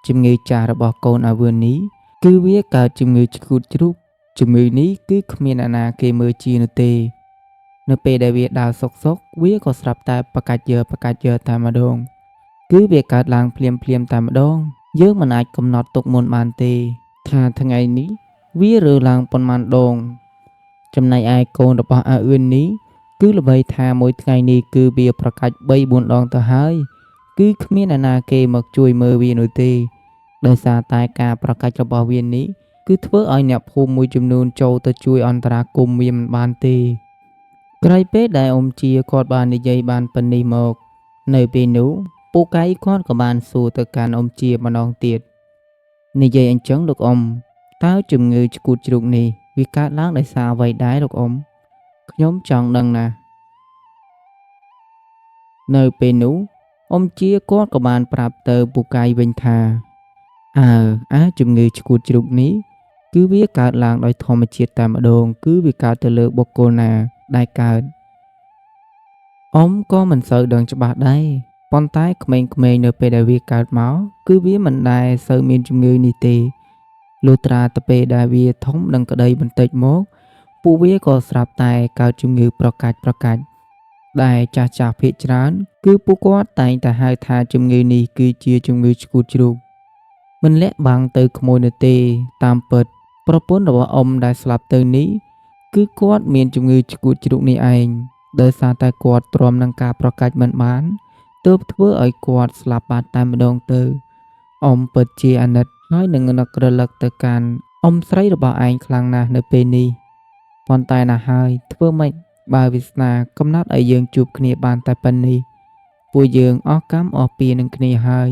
ជំងឺចាស់របស់កូនអាវឿននេះគឺវាកើតជំងឺឆ្កួតជ្រូកជំងឺនេះគឺគ្មានអាណាគេមើលជានោះទេនៅពេលដែលវាដើរសុកវាក៏ស្រាប់តែប្រកាច់យើតែម្ដងគឺវាកើតឡើងភ្លាមតែម្ដងយើងមិនអាចកំណត់ទុកមុនបានទេថាថ្ងៃនេះវារើឡើងប៉ុន្មានដងចំណែកឯកូនរបស់អាអឿននេះគឺល្បីថាមួយថ្ងៃនេះគឺវាប្រកាច់3-4 ដងទៅហើយគឺគ្មានអ្នកណាគេមកជួយមើលវានោះទេដោយសារតែការប្រកាច់របស់វានេះគឺធ្វើឲ្យអ្នកភូមិមួយចំនួនចូលទៅជួយអន្តរាគមន៍វាមិនបានទេក្រោយពេលដែលអ៊ំជាគាត់បាននិយាយបានប៉ុណ្នេះមកនៅពេលនោះពូកែវគាត់ក៏បានសួរទៅកាន់អ៊ំជាម្ដងទៀតនិយាយអញ្ចឹងលោកអ៊ំតើជំងឺឆ្កួតជ្រូកនេះវាកើតឡើងដោយសារអ្វីដែរលោកអ៊ំខ្ញុំចង់ដឹងណាស់នៅពេលនោះអ៊ំជាគាត់ក៏បានប្រាប់ទៅពូកែវវិញថាជំងឺឆ្កួតជ្រូកនេះគឺវាកើតឡើងដោយធម្មជាតិតែម្ដងគឺវាកើតទៅលើបុគ្គលណាដែលកើតអ៊ំក៏មិនសូវដឹងច្បាស់ដែរប៉ុន្តែក្មេងៗនៅពេលដែលវាកើតមកគឺវាមិនដែលសូវមានជំងឺនេះទេ លុះត្រាតែពេលដែលវាធំដឹងក្តីបន្តិចមកពួកវាក៏ស្រាប់តែកើតជំងឺប្រកាច់ដែលចាស់ភាគច្រើនគឺពួកគាត់តែងតែហៅថាជំងឺនេះគឺជាជំងឺឆ្កួតជ្រូកមិនលាក់បាំងទៅក្មួយនោះទេតាមពិតប្រពន្ធរបស់អ៊ំដែលស្លាប់ទៅនេះគឺគាត់មានជំងឺឆ្កួតជ្រូកនេះឯងដោយសារតែគាត់ទ្រាំនឹងការប្រកាច់មិនបានទើបធ្វើឲ្យគាត់ស្លាប់បាត់តែម្ដងទៅអ៊ំពិតជាអាណិតហើយនឹងនឹករលឹកទៅកាន់អ៊ំស្រីរបស់ឯងខ្លាំងណាស់នៅពេលនេះប៉ុន្តែណាស់ហើយធ្វើម៉េចបើវាសនាកំណត់ឲ្យយើងជួបគ្នាបានតែប៉ុណ្នេះពួកយើងអស់កម្មអស់ពៀនឹងគ្នាហើយ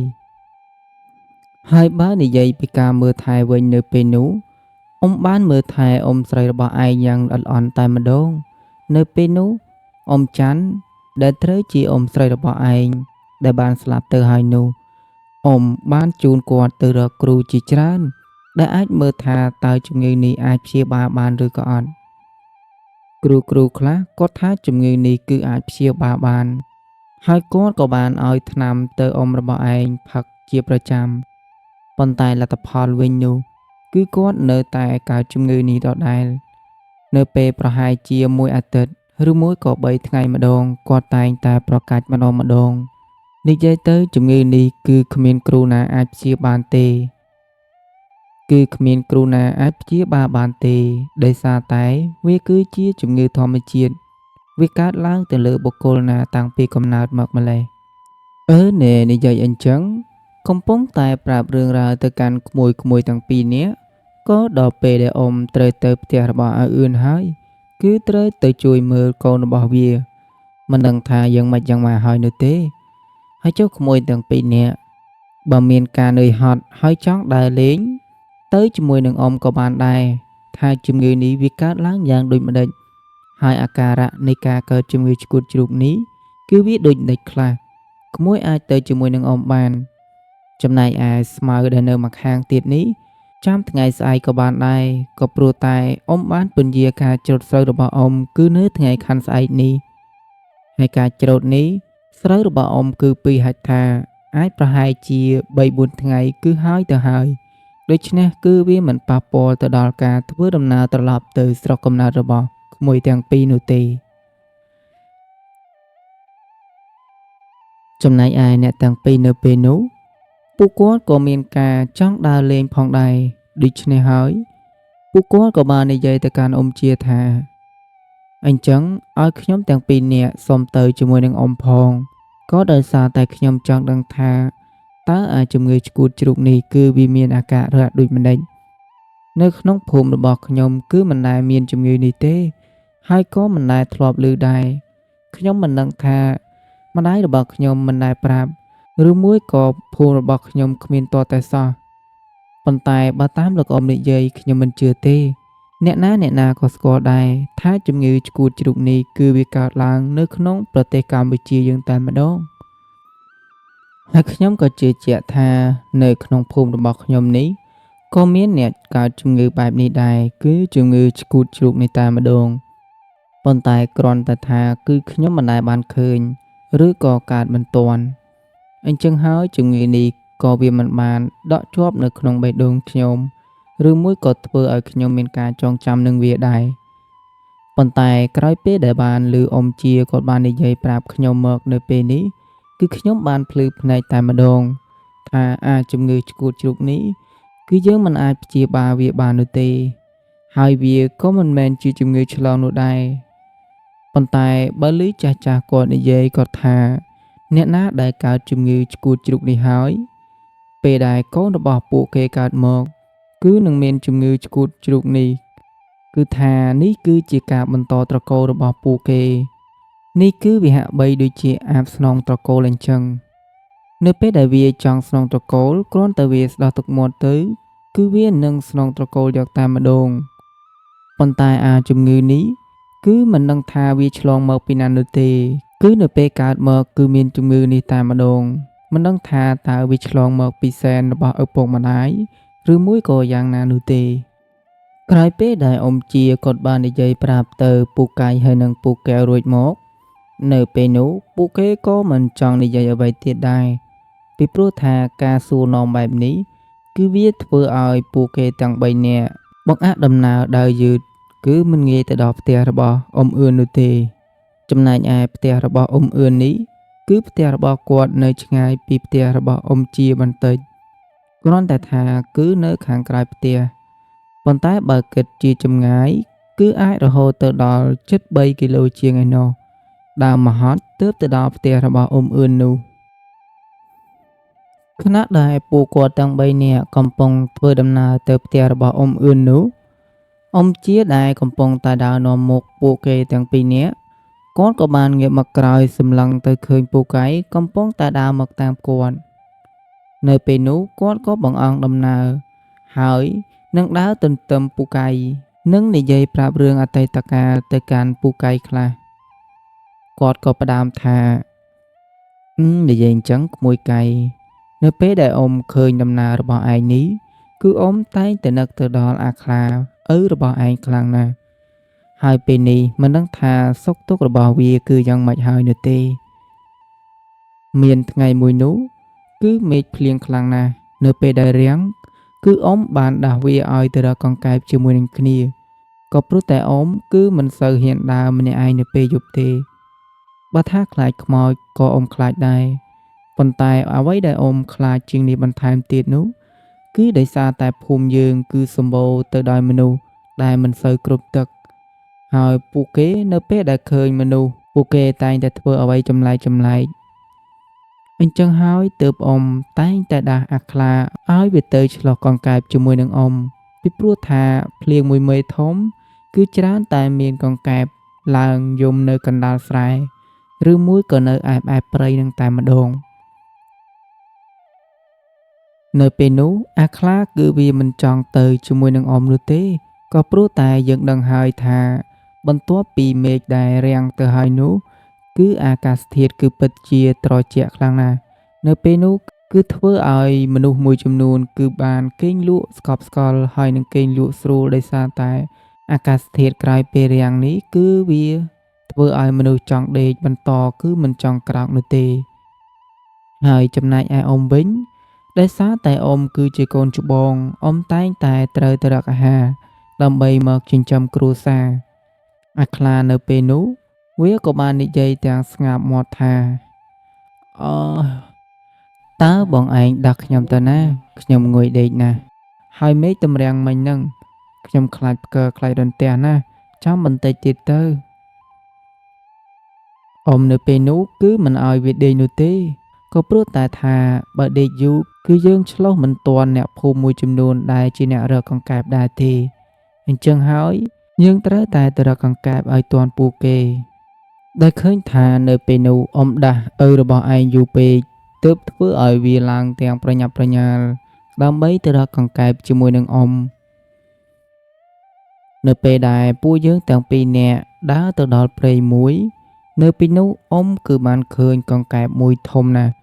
បើនិយាយពីការមើលថែវិញនៅពេលនោះអ៊ំបានមើលថែអ៊ំស្រីរបស់ឯងយ៉ាងល្អិតល្អន់តែម្ដងនៅពេលនោះអ៊ំច័ន្ទដែលត្រូវជាអ៊ំស្រីរបស់ឯងដែលបានស្លាប់ទៅហើយនោះអ៊ំបានជូនគាត់ទៅរកគ្រូជាច្រើនដែលអាចមើលថាតើជំងឺនេះអាចព្យាបាលបានឬក៏អត់គ្រូខ្លះគាត់ថាជំងឺនេះគឺអាចព្យាបាលបានហើយគាត់ក៏បានឲ្យថ្នាំទៅអ៊ំរបស់ឯងផឹកជាប្រចាំប៉ុន្តែលទ្ធផលវិញនោះគឺគាត់នៅតែកើតជំងឺនេះដដែលនៅពេលប្រហែលជាមួយអាទិត្យឬមួយក៏3ថ្ងៃម្ដងគាត់តែងតែប្រកាច់ម្ដងនិយាយទៅជំងឺនេះគឺគ្មានគ្រូណាអាចព្យាបាលទេដោយសារតែវាគឺជាជំងឺធម្មជាតិវាកើតឡើងទៅលើបុគ្គលណាតាំងពីកំណើតមកម្ល៉េះណែនិយាយអញ្ចឹងកំពុងតែប្រាប់រឿងរ៉ាវទៅកាន់ក្មួយទាំងពីរនាក់ក៏ដល់ពេលដែលអ៊ំត្រូវទៅផ្ទះរបស់អាអឿនហើយគឺត្រូវទៅជួយមើលកូនរបស់វាមិនដឹងថាយ៉ាងម៉េចយ៉ាងម៉ាហើយនោះទេហើយចុះក្មួយទាំងពីរនាក់បើមានការនឿយហត់ហើយចង់ដើរលេងទៅជាមួយនឹងអ៊ំក៏បានដែរថាជំងឺនេះវាកើតឡើងយ៉ាងដូចម្ដេចហើយអាការៈនៃការកើតជំងឺឆ្កួតជ្រូកនេះគឺវាដូចម្ដេចខ្លះក្មួយអាចទៅជាមួយនឹងអ៊ំបានចំណែកឯស្មៅដែលនៅម្ខាងទៀតនេះចាំថ្ងៃស្អែកក៏បានដែរក៏ព្រោះតែអ៊ំបានពន្យាការច្រូតស្រូវរបស់អ៊ំគឺនៅថ្ងៃខាន់ស្អែកនេះហើយការច្រូតនេះស្រូវរបស់អ៊ំគឺ2ហិកតាអាចប្រហែលជា3-4ថ្ងៃគឺហើយទៅហើយដូច្នេះគឺវាមិនប៉ះពាល់ទៅដល់ការធ្វើដំណើរត្រឡប់ទៅស្រុកកំណើតរបស់ក្មួយទាំងពីរនោះទេចំណែកឯអ្នកទាំងពីរនៅពេលនោះពួកគាត់ក៏មានការចង់ដើរលេងផងដែរដូច្នេះហើយពួកគាត់ក៏បាននិយាយទៅកាន់អ៊ំជាថាអញ្ចឹងឲ្យខ្ញុំទាំងពីរនាក់សុំទៅជាមួយនឹងអ៊ំផងក៏ដោយសារតែខ្ញុំចង់ដឹងថាតើជំងឺឆ្កួតជ្រូកនេះគឺវាមានអាការៈដូចម្ដេចនៅក្នុងភូមិរបស់ខ្ញុំគឺមិនដែលមានជំងឺនេះទេហើយក៏មិនដែលធ្លាប់ឮដែរខ្ញុំមិនដឹងថាម្ដាយរបស់ខ្ញុំមិនដែលប្រាប់ឬមួយក៏ភូមិរបស់ខ្ញុំគ្មានទាល់តែសោះប៉ុន្តែបើតាមលោកអ៊ំនិយាយខ្ញុំមិនជឿទេអ្នកណាក៏ស្គាល់ដែរថាជំងឺឆ្កួតជ្រូកនេះគឺវាកើតឡើងនៅក្នុងប្រទេសកម្ពុជាយើងតែម្ដងហើយខ្ញុំក៏ជឿជាក់ថានៅក្នុងភូមិរបស់ខ្ញុំនេះក៏មានអ្នកកើតជំងឺបែបនេះដែរគឺជំងឺឆ្កួតជ្រូកនេះតែម្ដងប៉ុន្តែគ្រាន់តែថាគឺខ្ញុំមិនដែលបានឃើញឬក៏កើតមិនទាន់អញ្ចឹងហើយជំងឺនេះក៏វាមិនបានដក់ជាប់នៅក្នុងបេះដូងខ្ញុំឬមួយក៏ធ្វើឲ្យខ្ញុំមានការចងចាំនឹងវាដែរប៉ុន្តែក្រោយពេលដែលបានឮអ៊ំជាគាត់បាននិយាយប្រាប់ខ្ញុំមកនៅពេលនេះគឺខ្ញុំបានភ្លឺភ្នែកតែម្ដងថាជំងឺឆ្កួតជ្រូកនេះគឺយើងមិនអាចព្យាបាលវាបាននោះទេហើយវាក៏មិនមែនជាជំងឺឆ្លងនោះដែរប៉ុន្តែបើឮចាស់គាត់និយាយគាត់ថាអ្នកណាដែលកើតជំងឺឆ្កួតជ្រូកនេះហើយពេលដែលកូនរបស់ពួកគេកើតមកគឺនឹងមានជំងឺឆ្កួតជ្រូកនេះគឺថានេះគឺជាការបន្តត្រកូលរបស់ពួកគេនេះគឺវាហាក់បីដូចជាអាបស្នងត្រកូលអញ្ចឹងនៅពេលដែលវាចង់ស្នងត្រកូលគ្រាន់តែវាស្ដោះទឹកមាត់ទៅគឺវានឹងស្នងត្រកូលយកតែម្ដងប៉ុន្តែជំងឺនេះគឺមិនដឹងថាវាឆ្លងមកពីណានោះទេគឺនៅពេលកើតមកគឺមានជំងឺនេះតែម្ដងមិនដឹងថាតើវាឆ្លងមកពីសែនរបស់ឪពុកម្ដាយឬមួយក៏យ៉ាងណានោះទេក្រោយពេលដែលអ៊ំជាគាត់បាននិយាយប្រាប់ទៅពូកែហើយនិងពូកែវរួចមកនៅពេលនោះពួកគេក៏មិនចង់និយាយអ្វីទៀតដែរពីព្រោះថាការសួរនាំបែបនេះ គឺវាធ្វើឲ្យពួកគេទាំង3នាក់បង្អាក់ដំណើរដើរយឺតគឺមិនងាយទៅដល់ផ្ទះរបស់អ៊ំអឿននោះទេចំណែកឯផ្ទះរបស់អ៊ំអឿននេះគឺផ្ទះរបស់គាត់នៅឆ្ងាយពីផ្ទះរបស់អ៊ំជាបន្តិចគ្រាន់តែថាគឺនៅខាងក្រៅផ្ទះប៉ុន្តែបើគិតជាចម្ងាយគឺអាចរហូតទៅដល់ជិត3គីឡូជាងឯណោះដើរមហត់ទើបទៅដល់ផ្ទះរបស់អ៊ំអឿននោះខណៈដែលពួកគាត់ទាំង3នាក់កំពុងធ្វើដំណើរទៅផ្ទះរបស់អ៊ំអឿននោះអ៊ំជាដែលកំពុងតែដើរនាំមុខពួកគេទាំងពីរនាក់គាត់ក៏បានងាកមកក្រោយសម្លឹងទៅឃើញពូកែកំពុងតែដើរមកតាមគាត់នៅពេលនោះគាត់ក៏បង្អង់ដំណើរហើយនឹងដើរទន្ទឹមពូកែនិងនិយាយប្រាប់រឿងអតីតកាលទៅកាន់ពូកែខ្លះគាត់ក៏ផ្ដើមថានិយាយអញ្ចឹងក្មួយកែនៅពេលដែលអ៊ំឃើញដំណើររបស់ឯងនេះគឺអ៊ំតែងតែនឹកទៅដល់អាខ្លាឪរបស់ឯងខ្លាំងណាស់ហើយពេលនេះមិនដឹងថាសុខទុក្ខរបស់វាគឺយ៉ាងម៉េចហើយនោះទេមានថ្ងៃមួយនោះគឺមេឃភ្លៀងខ្លាំងណាស់នៅពេលដែលរាំងគឺអ៊ំបានដាស់វាឲ្យទៅរកកង្កែបជាមួយនឹងគ្នាក៏ព្រោះតែអ៊ំគឺមិនសូវហ៊ានដើរម្នាក់ឯងនៅពេលយប់ទេបើថាខ្លាចខ្មោចក៏អ៊ំខ្លាចដែរប៉ុន្តែអ្វីដែលអ៊ំខ្លាចជាងនេះបន្ថែមទៀតនោះគឺដោយសារតែភូមិយើងគឺសម្បូរទៅដោយមនុស្សដែលមិនសូវគ្រប់ទឹកហើយពួកគេនៅពេលដែលឃើញមនុស្សពួកគេតែងតែធ្វើអ្វីចម្លែកអញ្ចឹងហើយទើបអ៊ំតែងតែដាស់អាខ្លាឲ្យវាទៅឆ្លោះកង្កែបជាមួយនឹងអ៊ំពីព្រោះថាភ្លៀងមួយមេធំគឺច្រើនតែមានកង្កែបឡើងយំនៅកណ្ដាលស្រែឬមួយក៏នៅឯព្រៃនឹងតែម្ដងនៅពេលនោះអាខ្លាគឺវាមិនចង់ទៅជាមួយនឹងអ៊ំនោះទេក៏ព្រោះតែយើងដឹងហើយថាបន្ទាប់ពីមេឃដែលរាំងទៅហើយនោះគឺអាកាសធាតុគឺពិតជាត្រជាក់ខ្លាំងណាស់នៅពេលនោះគឺធ្វើឲ្យមនុស្សមួយចំនួនគឺបានគេងលក់ស្កប់ស្កល់ហើយនឹងគេងលក់ស្រួលដោយសារតែអាកាសធាតុក្រោយពេលរាំងនេះគឺវាធ្វើឲ្យមនុស្សចង់ដេកបន្តគឺមិនចង់ក្រោកនោះទេហើយចំណែកឯអ៊ំវិញដោយសារតែអ៊ំគឺជាកូនច្បងអ៊ំតែងតែត្រូវទៅរកអាហារដើម្បីមកចិញ្ចឹមគ្រួសារអាខ្លានៅពេលនោះវាក៏បាននិយាយទាំងស្ងាត់មាត់ថាអឺតើបងឯងដាក់ខ្ញុំទៅណាខ្ញុំងុយដេកណាស់ហើយមេឃតម្រាំងមិញហ្នឹងខ្ញុំខ្លាចផ្គរខ្លាចរន្ទះណាស់ចាំបន្តិចទៀតទៅអ៊ំនៅពេលនោះគឺមិនអោយវាដេកនោះទេក៏ព្រោះតែថាបើដេកយូរគឺយើងឆ្លោះមិនទាន់អ្នកភូមិមួយចំនួនដែលជាអ្នករកកង្កែបដែរទេអញ្ចឹងហើយយើងត្រូវតែទៅរកកង្កែបឲ្យទាន់ពួកគេដោយឃើញថានៅពេលនោះអ៊ំដាស់ឪរបស់ឯងយូរពេកទើបធ្វើឲ្យវាឡើងទាំងប្រញាប់ប្រញាល់ដើម្បីទៅរកកង្កែបជាមួយនឹងអ៊ំនៅពេលដែលពួកយើងទាំងពីរនាក់ដើរទៅដល់ព្រៃមួយនៅពេលនោះអ៊ំគឺបានឃើញកង្កែបមួយធំណាស់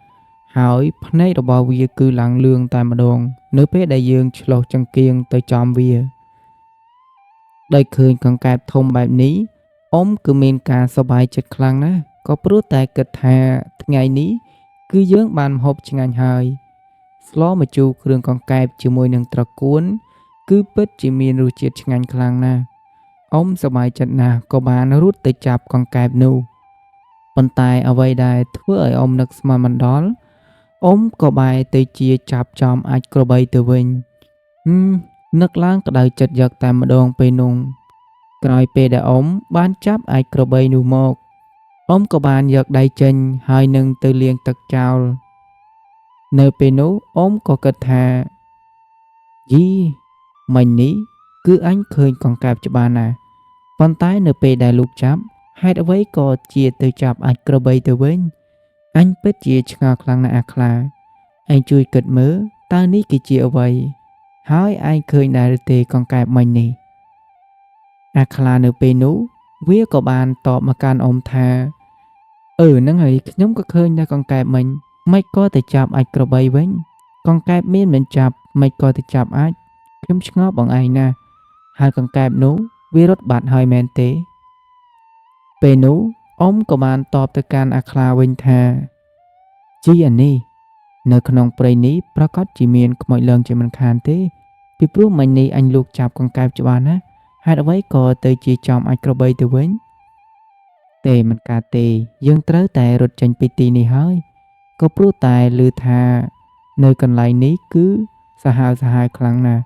ហើយភ្នែករបស់វាគឺឡើងលឿងតែម្ដងនៅពេលដែលយើងឆ្លុះចង្កៀងទៅចំវាដោយឃើញកង្កែបធំបែបនេះអ៊ំគឺមានការសប្បាយចិត្តខ្លាំងណាស់ក៏ព្រោះតែគិតថាថ្ងៃនេះគឺយើងបានម្ហូបឆ្ងាញ់ហើយស្លម្ជូរគ្រឿងកង្កែបជាមួយនឹងត្រកួនគឺពិតជាមានរសជាតិឆ្ងាញ់ខ្លាំងណាស់អ៊ំសប្បាយចិត្តណាស់ក៏បានរត់ទៅចាប់កង្កែបនោះប៉ុន្តែអ្វីដែលធ្វើឲ្យអ៊ំនឹកស្មានមិនដល់អ៊ំក៏បែរទៅជាចាប់ចំអាចក្របីទៅវិញនឹកឡើងក្តៅចិត្តយកតែម្ដងពេលនោះក្រោយពេលដែលអ៊ំបានចាប់អាចក្របីនោះមកអ៊ំក៏បានយកដៃចេញហើយនឹងទៅលាងទឹកចោលនៅពេលនោះអ៊ំក៏គិតថាយីមិញនេះគឺអញឃើញកង្កែបច្បាស់ណាស់ប៉ុន្តែនៅពេលដែលលោកចាប់ហេតុអ្វីក៏ជាទៅចាប់អាចក្របីទៅវិញអញពិតជាឆ្ងល់ខ្លាំងណាស់អាខ្លាឯងជួយគិតមើលតើនេះគឺជាអ្វីហើយឯងឃើញដែរឬទេកង្កែបមិញនេះអាខ្លានៅពេលនោះវាក៏បានតបមកកាន់អ៊ំថាហ្នឹងហើយខ្ញុំក៏ឃើញដែរកង្កែបមិញមិនក៏ទៅចាប់អាចក្របីវិញកង្កែបមានមិនចាប់មិនក៏ទៅចាប់អាចខ្ញុំឆ្ងល់បងឯងណាស់ហើយកង្កែបនោះវារត់បាត់ហើយមែនទេពេលនោះអ៊ំក៏បានតបទៅកាន់អាខ្លាវិញថាជីអានេះ នៅក្នុងព្រៃនេះប្រកាសជាមានខ្មោចលងជាមិនខានទេពីព្រោះមិញនេះអញលោកចាប់កង្កែបច្បាស់ណាស់ហេតុអ្វីក៏ទៅជាចំអាចក្របីទៅវិញទេមិនកើតទេយើងត្រូវតែរត់ចេញពីទីនេះហើយក៏ព្រោះតែឮថានៅកន្លែងនេះគឺសាហាវខ្លាំងណាស់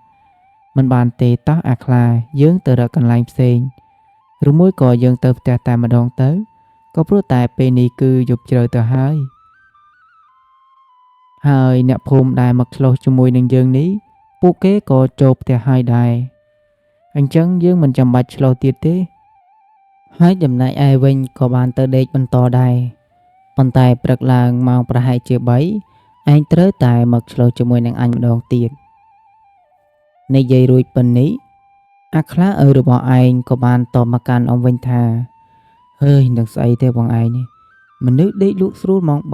មិនបានទេតោះអាខ្លាយើងទៅរកកន្លែងផ្សេងឬមួយក៏យើងទៅផ្ទះតែម្ដងទៅក៏ព្រោះតែពេលនេះគឺយប់ជ្រៅទៅហើយអ្នកភូមិដែលមកឆ្លោះជាមួយនឹងយើងនេះពួកគេក៏ចូលផ្ទះហើយដែរអញ្ចឹងយើងមិនចាំបាច់ឆ្លោះទៀតទេហើយចំណែកឯវិញក៏បានទៅដេកបន្តដែរប៉ុន្តែព្រឹកឡើងម៉ោងប្រហែលជា3ឯងត្រូវតែមកឆ្លោះជាមួយនឹងអញម្ដងទៀតនិយាយរួចប៉ុណ្នេះអាខ្លាឪរបស់ឯងក៏បានតបមកកាន់អ៊ំវិញថាហើយនឹងស្អីទេបងឯងនេះមនុស្សដេកលក់ស្រួលម៉ោង3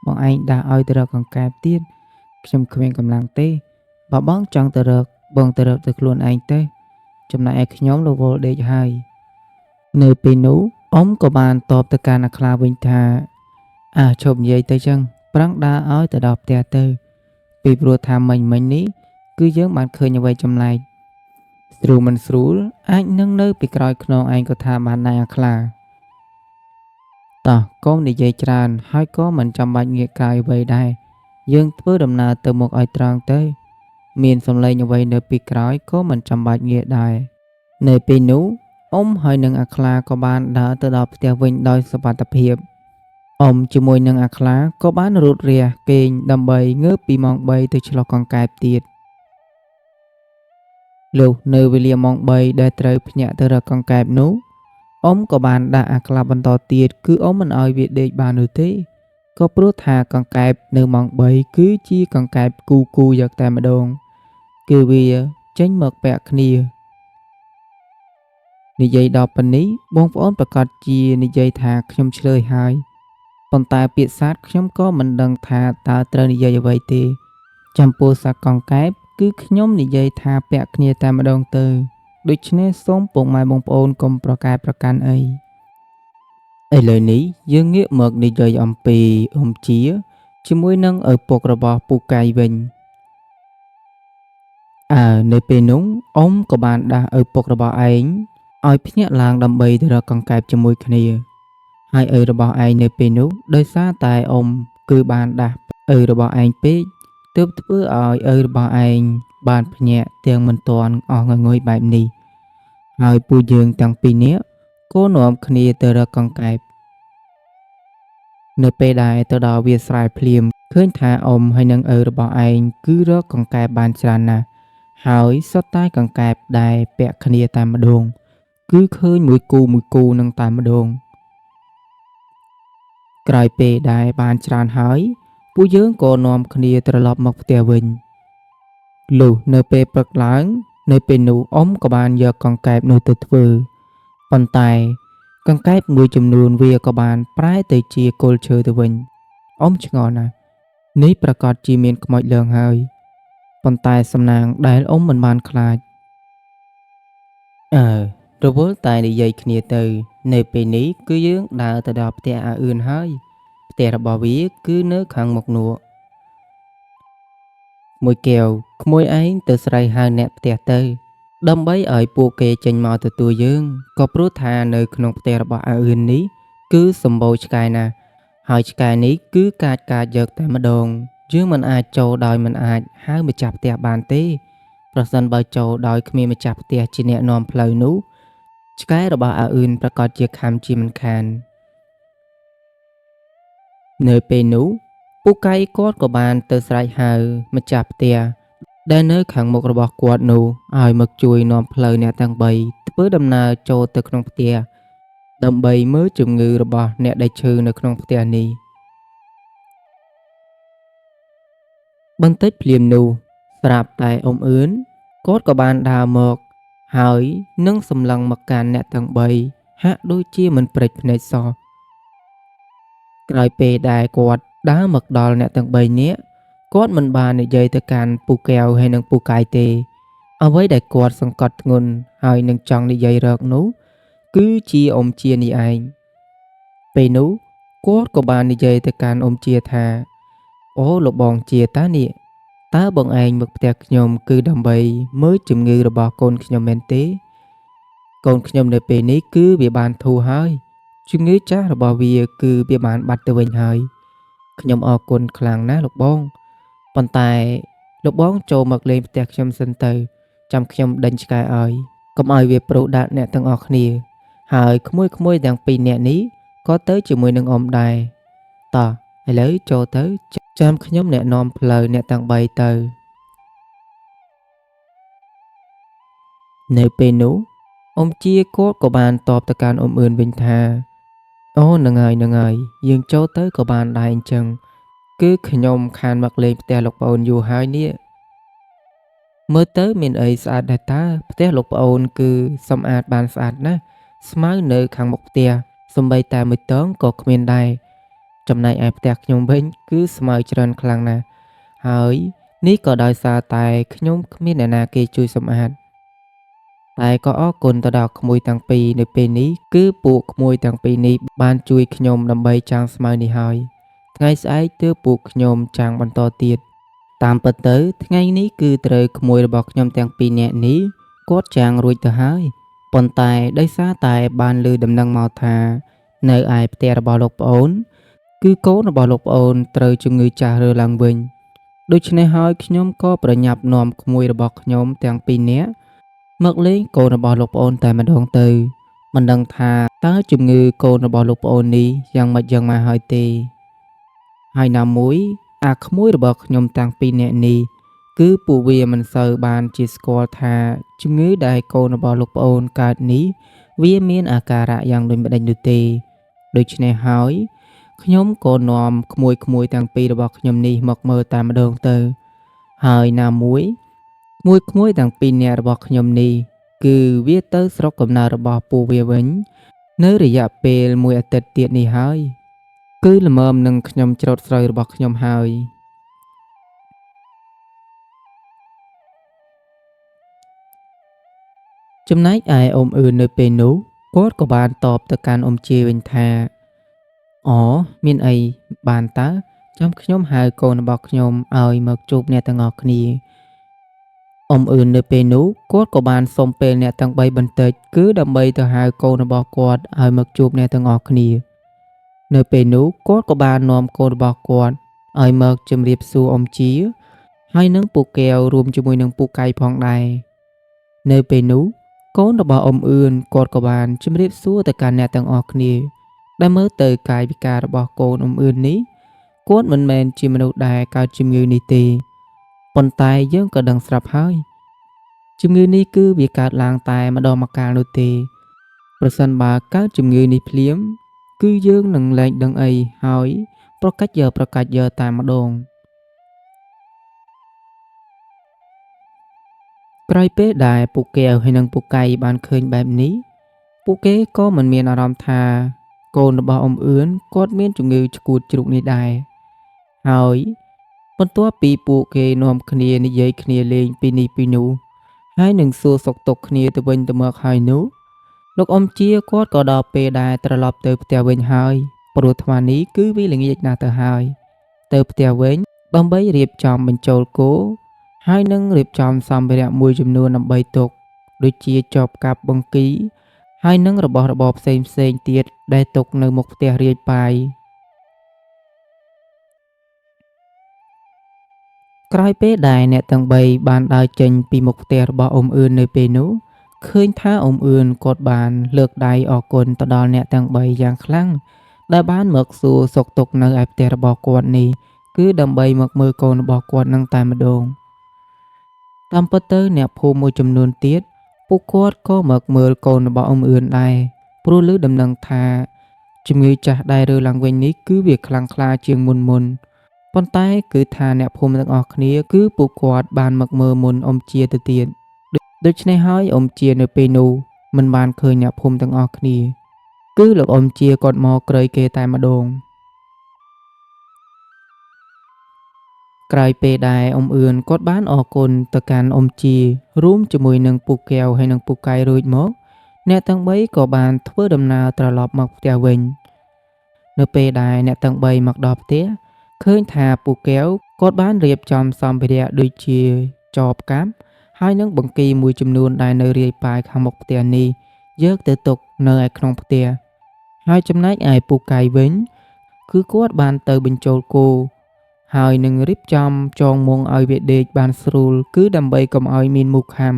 បងឯងដាស់ឲ្យទៅរកកង្កែបទៀតខ្ញុំគ្មានកម្លាំងទេបើបងចង់ទៅរកបងទៅរកទៅខ្លួនឯងទៅចំណែកឯខ្ញុំរវល់ដេកហើយនៅពេលនោះអ៊ំក៏បានតបទៅកាន់អាខ្លាវិញថាឈប់និយាយទៅចឹងប្រឹងដើរឲ្យទៅដល់ផ្ទះទៅពីព្រោះថាមិញនេះគឺយើងបានឃើញអ្វីចម្លែកស្រួលមិនស្រួលអាចនឹងនៅពីក្រោយខ្នងឯងក៏ថាបានដែរអាខ្លាតោះកុំនិយាយច្រើនហើយក៏មិនចាំបាច់ងាកកាយអ្វីដែរយើងធ្វើដំណើរទៅមុខឲ្យត្រង់ទៅមានសំឡេងអ្វីនៅពីក្រោយក៏មិនចាំបាច់ងាកដែរនៅពេលនោះអ៊ំហើយនឹងអាខ្លាក៏បានដើរទៅដល់ផ្ទះវិញដោយសុវត្ថិភាពអ៊ំជាមួយនឹងអាខ្លាក៏បានរត់រះគេងដើម្បីងើបពីម៉ោង3ទៅឆ្លោះកង្កែបទៀតលុះនៅវេលាម៉ោង3ដែលត្រូវភ្ញាក់ទៅរកកង្កែបនោះអ៊ំក៏បានដាក់អាខ្លាបន្តទៀតគឺអ៊ំមិនឲ្យវាដេកបាននោះទេក៏ព្រោះថាកង្កែបនៅម៉ោង3គឺជាកង្កែបគូយកតែម្ដងគឺវាចេញមកពាក់គ្នានិយាយដល់ប៉ុណ្នេះបងប្អូនប្រកាសជានិយាយថាខ្ញុំឆ្លើយហើយប៉ុន្តែពាក្យសត្វខ្ញុំក៏មិនដឹងថាតើត្រូវនិយាយអ្វីទេចំពោះសត្វកង្កែបគឺខ្ញុំនិយាយថាពាក់គ្នាតែម្ដងទៅដូច្នេះសូមពុកម៉ែបងប្អូនកុំប្រកែកប្រកាន់អីឥឡូវនេះយើងងាកមកនិយាយអំពីអ៊ំជាជាមួយនឹងឪពុករបស់ពូកែវិញនៅពេលនោះអ៊ំក៏បានដាស់ឪពុករបស់ឯងឲ្យភ្ញាក់ឡើងដើម្បីទៅរកកង្កែបជាមួយគ្នាហើយឪរបស់ឯងនៅពេលនោះដោយសារតែអ៊ំគឺបានដាស់ឪរបស់ឯងពេកទើបធ្វើឲ្យឪរបស់ឯងបានភ្ញាក់ទាំងមិនទាន់អស់ងងុយបែបនេះហើយពួកយើងទាំងពីរនាក់ក៏នាំគ្នាទៅរកកង្កែបនៅពេលដែលទៅដល់វាលស្រែភ្លាមឃើញថាអ៊ំហើយនឹងឪរបស់ឯងគឺរកកង្កែបបានច្រើនណាស់ហើយសុទ្ធតែកង្កែបដែលពាក់គ្នាតែម្ដងគឺឃើញមួយគូនឹងតែម្ដងក្រោយពេលដែលបានច្រើនហើយពួកយើងក៏នាំគ្នាត្រឡប់មកផ្ទះវិញលុះនៅពេលព្រឹកឡើងនៅពេលនោះអ៊ំក៏បានយកកង្កែបនោះទៅធ្វើប៉ុន្តែកង្កែបមួយចំនួនវាក៏បានប្រែទៅជាគល់ឈើទៅវិញអ៊ំឆ្ងល់ណាស់នេះប្រកាសជាមានខ្មោចលងហើយប៉ុន្តែសំណាងដែលអ៊ំមិនបានខ្លាចរវល់តែនិយាយគ្នាទៅនៅពេលនេះគឺយើងដើរទៅដល់ផ្ទះអាអឿនហើយផ្ទះរបស់វាគឺនៅខាងមុខនោះមួយកែវក្មួយឯងទៅស្រែកហៅអ្នកផ្ទះទៅដើម្បីឲ្យពួកគេចេញមកទទួលយើងក៏ព្រោះថានៅក្នុងផ្ទះរបស់អាអឿននេះគឺសម្បូរឆ្កែណាស់ហើយឆ្កែនេះគឺកាចយកតែម្ដងយើងមិនអាចចូលដោយមិនអាចហៅម្ចាស់ផ្ទះបានទេប្រសិនបើចូលដោយគ្មានម្ចាស់ផ្ទះជាអ្នកនាំផ្លូវនោះឆ្កែរបស់អាអឿនប្រកាសជាខំជាមិនខាននៅពេលនោះពូកែគាត់ក៏បានទៅស្រែកហៅម្ចាស់ផ្ទះដែលនៅខាងមុខរបស់គាត់នោះឲ្យមកជួយនាំផ្លូវអ្នកទាំង3ធ្វើដំណើរចូលទៅក្នុងផ្ទះដើម្បីមើលជំងឺរបស់អ្នកដែលឈឺនៅក្នុងផ្ទះនេះបន្តិចភ្លាមនោះស្រាប់តែអ៊ំអឿនគាត់ក៏បានដើរមកហើយនឹងសម្លឹងមកកាន់អ្នកទាំង3ហាក់ដូចជាមិនព្រិចភ្នែកសោះក្រោយពេលដែលគាត់ដើរមកដល់អ្នកទាំង3នាក់គាត់មិនបាននិយាយទៅកាន់ពូកែវហើយនិងពូកែទេអ្វីដែលគាត់សង្កត់ធ្ងន់ហើយនឹងចង់និយាយរកនោះគឺជាអ៊ំជានេះឯងពេលនោះគាត់ក៏បាននិយាយទៅកាន់អ៊ំជាថា អូលោកបងជាតានេះតើបងឯងមកផ្ទះខ្ញុំគឺដើម្បីមើលជំងឺរបស់កូនខ្ញុំមែនទេកូនខ្ញុំនៅពេលនេះគឺវាបានធូរហើយជំងឺចាស់របស់វាគឺវាបានបាត់ទៅវិញហើយខ្ញុំអរគុណខ្លាំងណាស់លោកបងប៉ុន្តែលោកបងចូលមកលេងផ្ទះខ្ញុំសិនទៅចាំខ្ញុំដេញឆ្កែឲ្យកុំឲ្យវាប្រុសដាក់អ្នកទាំងអស់គ្នាហើយក្មួយៗទាំងពីរនាក់នេះក៏ទៅជាមួយនឹងអ៊ំដែរតោះឥឡូវចូលទៅចាំខ្ញុំแนะនាំផ្លូវអ្នកទាំង3ទៅនៅពេលនោះអ៊ំជាគាត់ក៏បានតបទៅកាន់អ៊ំអឿនវិញថាអូនឹងហើយយើងចូលទៅក៏បានដែរអញ្ចឹងគឺខ្ញុំខានមកលេងផ្ទះលោកប្អូនយូរហើយនេះមើលទៅមានអីស្អាតដែរតើផ្ទះលោកប្អូនគឺសម្អាតបានស្អាតណាស់ស្មៅនៅខាងមុខផ្ទះសំបីតែមួយតងក៏គ្មានដែរចំណែកឯផ្ទះខ្ញុំវិញគឺស្មៅច្រើនខ្លាំងណាស់ហើយនេះក៏ដោយសារតែខ្ញុំគ្មានអ្នកណាគេជួយសម្អាតតែក៏អរគុណទៅដល់ក្មួយទាំងពីរនៅពេលនេះគឺពួកក្មួយទាំងពីរនេះបានជួយខ្ញុំដើម្បីចាងស្មៅនេះហើយថ្ងៃស្អែកទើបពួកខ្ញុំចាងបន្តទៀតតាមពិតទៅថ្ងៃនេះគឺត្រូវក្មួយរបស់ខ្ញុំទាំងពីរនាក់នេះគាត់ចាងរួចទៅហើយប៉ុន្តែដោយសារតែបានឮដំណឹងមកថានៅឯផ្ទះរបស់លោកប្អូនគឺកូនរបស់លោកប្អូនត្រូវជំងឺចាស់រើឡើងវិញដូច្នេះហើយខ្ញុំក៏ប្រញាប់នាំក្មួយរបស់ខ្ញុំទាំងពីរនាក់មកលេងកូនរបស់លោកប្អូនតែម្ដងទៅមិនដឹងថាតើជំងឺកូនរបស់លោកប្អូននេះយ៉ាងម៉េចយ៉ាងម៉ាហើយទេហើយណាមួយអាក្មួយរបស់ខ្ញុំទាំងពីរនាក់នេះគឺពួកវាមិនសូវបានជាស្គាល់ថាជំងឺដែលកូនរបស់លោកប្អូនកើតនេះវាមានអាការៈយ៉ាងដូចម្ដេចនោះទេដូច្នេះហើយខ្ញុំក៏នាំក្មួយទាំងពីររបស់ខ្ញុំនេះមកមើលតែម្ដងទៅហើយណាមួយក្មួយទាំងពីរនាក់របស់ខ្ញុំនេះគឺវាទៅស្រុកកំណើតរបស់ពួកវាវិញនៅរយៈពេលមួយអាទិត្យទៀតនេះហើយគឺល្មមនឹងខ្ញុំច្រូតស្រូវរបស់ខ្ញុំហើយចំណែកឯអ៊ំអឿននៅពេលនោះគាត់ក៏បានតបទៅកាន់អ៊ំជាវិញថាអូមានអីបានតើចាំខ្ញុំហៅកូនរបស់ខ្ញុំឲ្យមកជួបអ្នកទាំងអស់គ្នាអ៊ំអឿននៅពេលនោះគាត់ក៏បានសុំពេលអ្នកទាំង3បន្តិចគឺដើម្បីទៅហៅកូនរបស់គាត់ឲ្យមកជួបអ្នកទាំងអស់គ្នានៅពេលនោះគាត់ក៏បាននាំកូនរបស់គាត់ឲ្យមកជម្រាបសួរអ៊ំជាហើយនឹងពូកែវរួមជាមួយនឹងពូកៃផងដែរនៅពេលនោះកូនរបស់អ៊ំអឿនគាត់ក៏បានជម្រាបសួរទៅកាន់អ្នកទាំងអស់គ្នាដែលមើលទៅកាយវិការរបស់កូនអ៊ំអឿននេះគាត់មិនមែនជាមនុស្សដែលកើតជំងឺនេះទេប៉ុន្តែយើងក៏ដឹងស្រាប់ហើយជំងឺនេះគឺវាកើតឡើងតែម្ដងម្កាលនោះទេប្រសិនបើកើតជំងឺនេះភ្លាមគឺយើងនឹងលែងដឹងអីហើយប្រកាច់យកតែម្ដងក្រោយពេលដែលពូកែវហើយនិងពូកៃបានឃើញបែបនេះពួកគេក៏មិនមានអារម្មណ៍ថាកូនរបស់អ៊ំអឿនគាត់មានជំងឺឆ្កួតជ្រូកនេះដែរហើយបន្ទាប់ពីពួកគេនាំគ្នានិយាយគ្នាលេងពីនេះពីនោះហើយនឹងសួរសុខទុក្ខគ្នាទៅវិញទៅមកហើយនោះលោកអ៊ំជាគាត់ក៏ដល់ពេលដែលត្រឡប់ទៅផ្ទះវិញហើយព្រោះថ្មនេះគឺវាល្ងាចណាស់ទៅហើយទៅផ្ទះវិញដើម្បីរៀបចំបញ្ចូលគោហើយនឹងរៀបចំសម្ភារៈមួយចំនួនដើម្បីទុកដូចជាចបកាប់បង្គីហើយនឹងរបស់របរផ្សេងទៀតដែលទុកនៅមុខផ្ទះរាយប៉ាយក្រោយពេលដែលអ្នកទាំង3បានដើរចេញពីមុខផ្ទះរបស់អ៊ំអឿននៅពេលនោះឃើញថាអ៊ំអឿនគាត់បានលើកដៃអរគុណទៅដល់អ្នកទាំង3យ៉ាងខ្លាំងដែលបានមកសួរសុខទុក្ខនៅឯផ្ទះរបស់គាត់នេះគឺដើម្បីមកមើលកូនរបស់គាត់នឹងតែម្ដងតាមពិតទៅអ្នកភូមិមួយចំនួនទៀតពួកគាត់ក៏មកមើលកូនរបស់អ៊ំអឿនដែរព្រោះឮដំណឹងថាជំងឺចាស់ដែលរើឡើងវិញនេះគឺវាខ្លាំងក្លាជាងមុនប៉ុន្តែគឺថាអ្នកភូមិទាំងអស់គ្នាគឺពួកគាត់បានមកមើលមុនអ៊ំជាទៅទៀតដូច្នេះហើយអ៊ំជានៅពេលនោះមិនបានឃើញអ្នកភូមិទាំងអស់គ្នាគឺលោកអ៊ំជាគាត់មកក្រោយគេតែម្ដងក្រោយពេលដែលអ៊ំអឿនគាត់បានអរគុណទៅកាន់អ៊ំជារួមជាមួយនឹងពូកែវហើយនិងពូកៃរួចមកអ្នកទាំង3ក៏បានធ្វើដំណើរត្រឡប់មកផ្ទះវិញនៅពេលដែលអ្នកទាំង3មកដល់ផ្ទះ ឃើញថាពូកែវគាត់បានរៀបចំសម្ភារៈដូចជាចបកាប់ហើយនឹងបង្គីមួយចំនួនដែលនៅរាយប៉ាយខាងមុខផ្ទះនេះយកទៅទុកនៅឯក្នុងផ្ទះហើយចំណែកឯពូកែវវិញគឺគាត់បានទៅបញ្ចូលគោហើយនឹងរៀបចំចងមុងឲ្យវាដេកបានស្រួលគឺដើម្បីកុំឲ្យមានមូសខាំ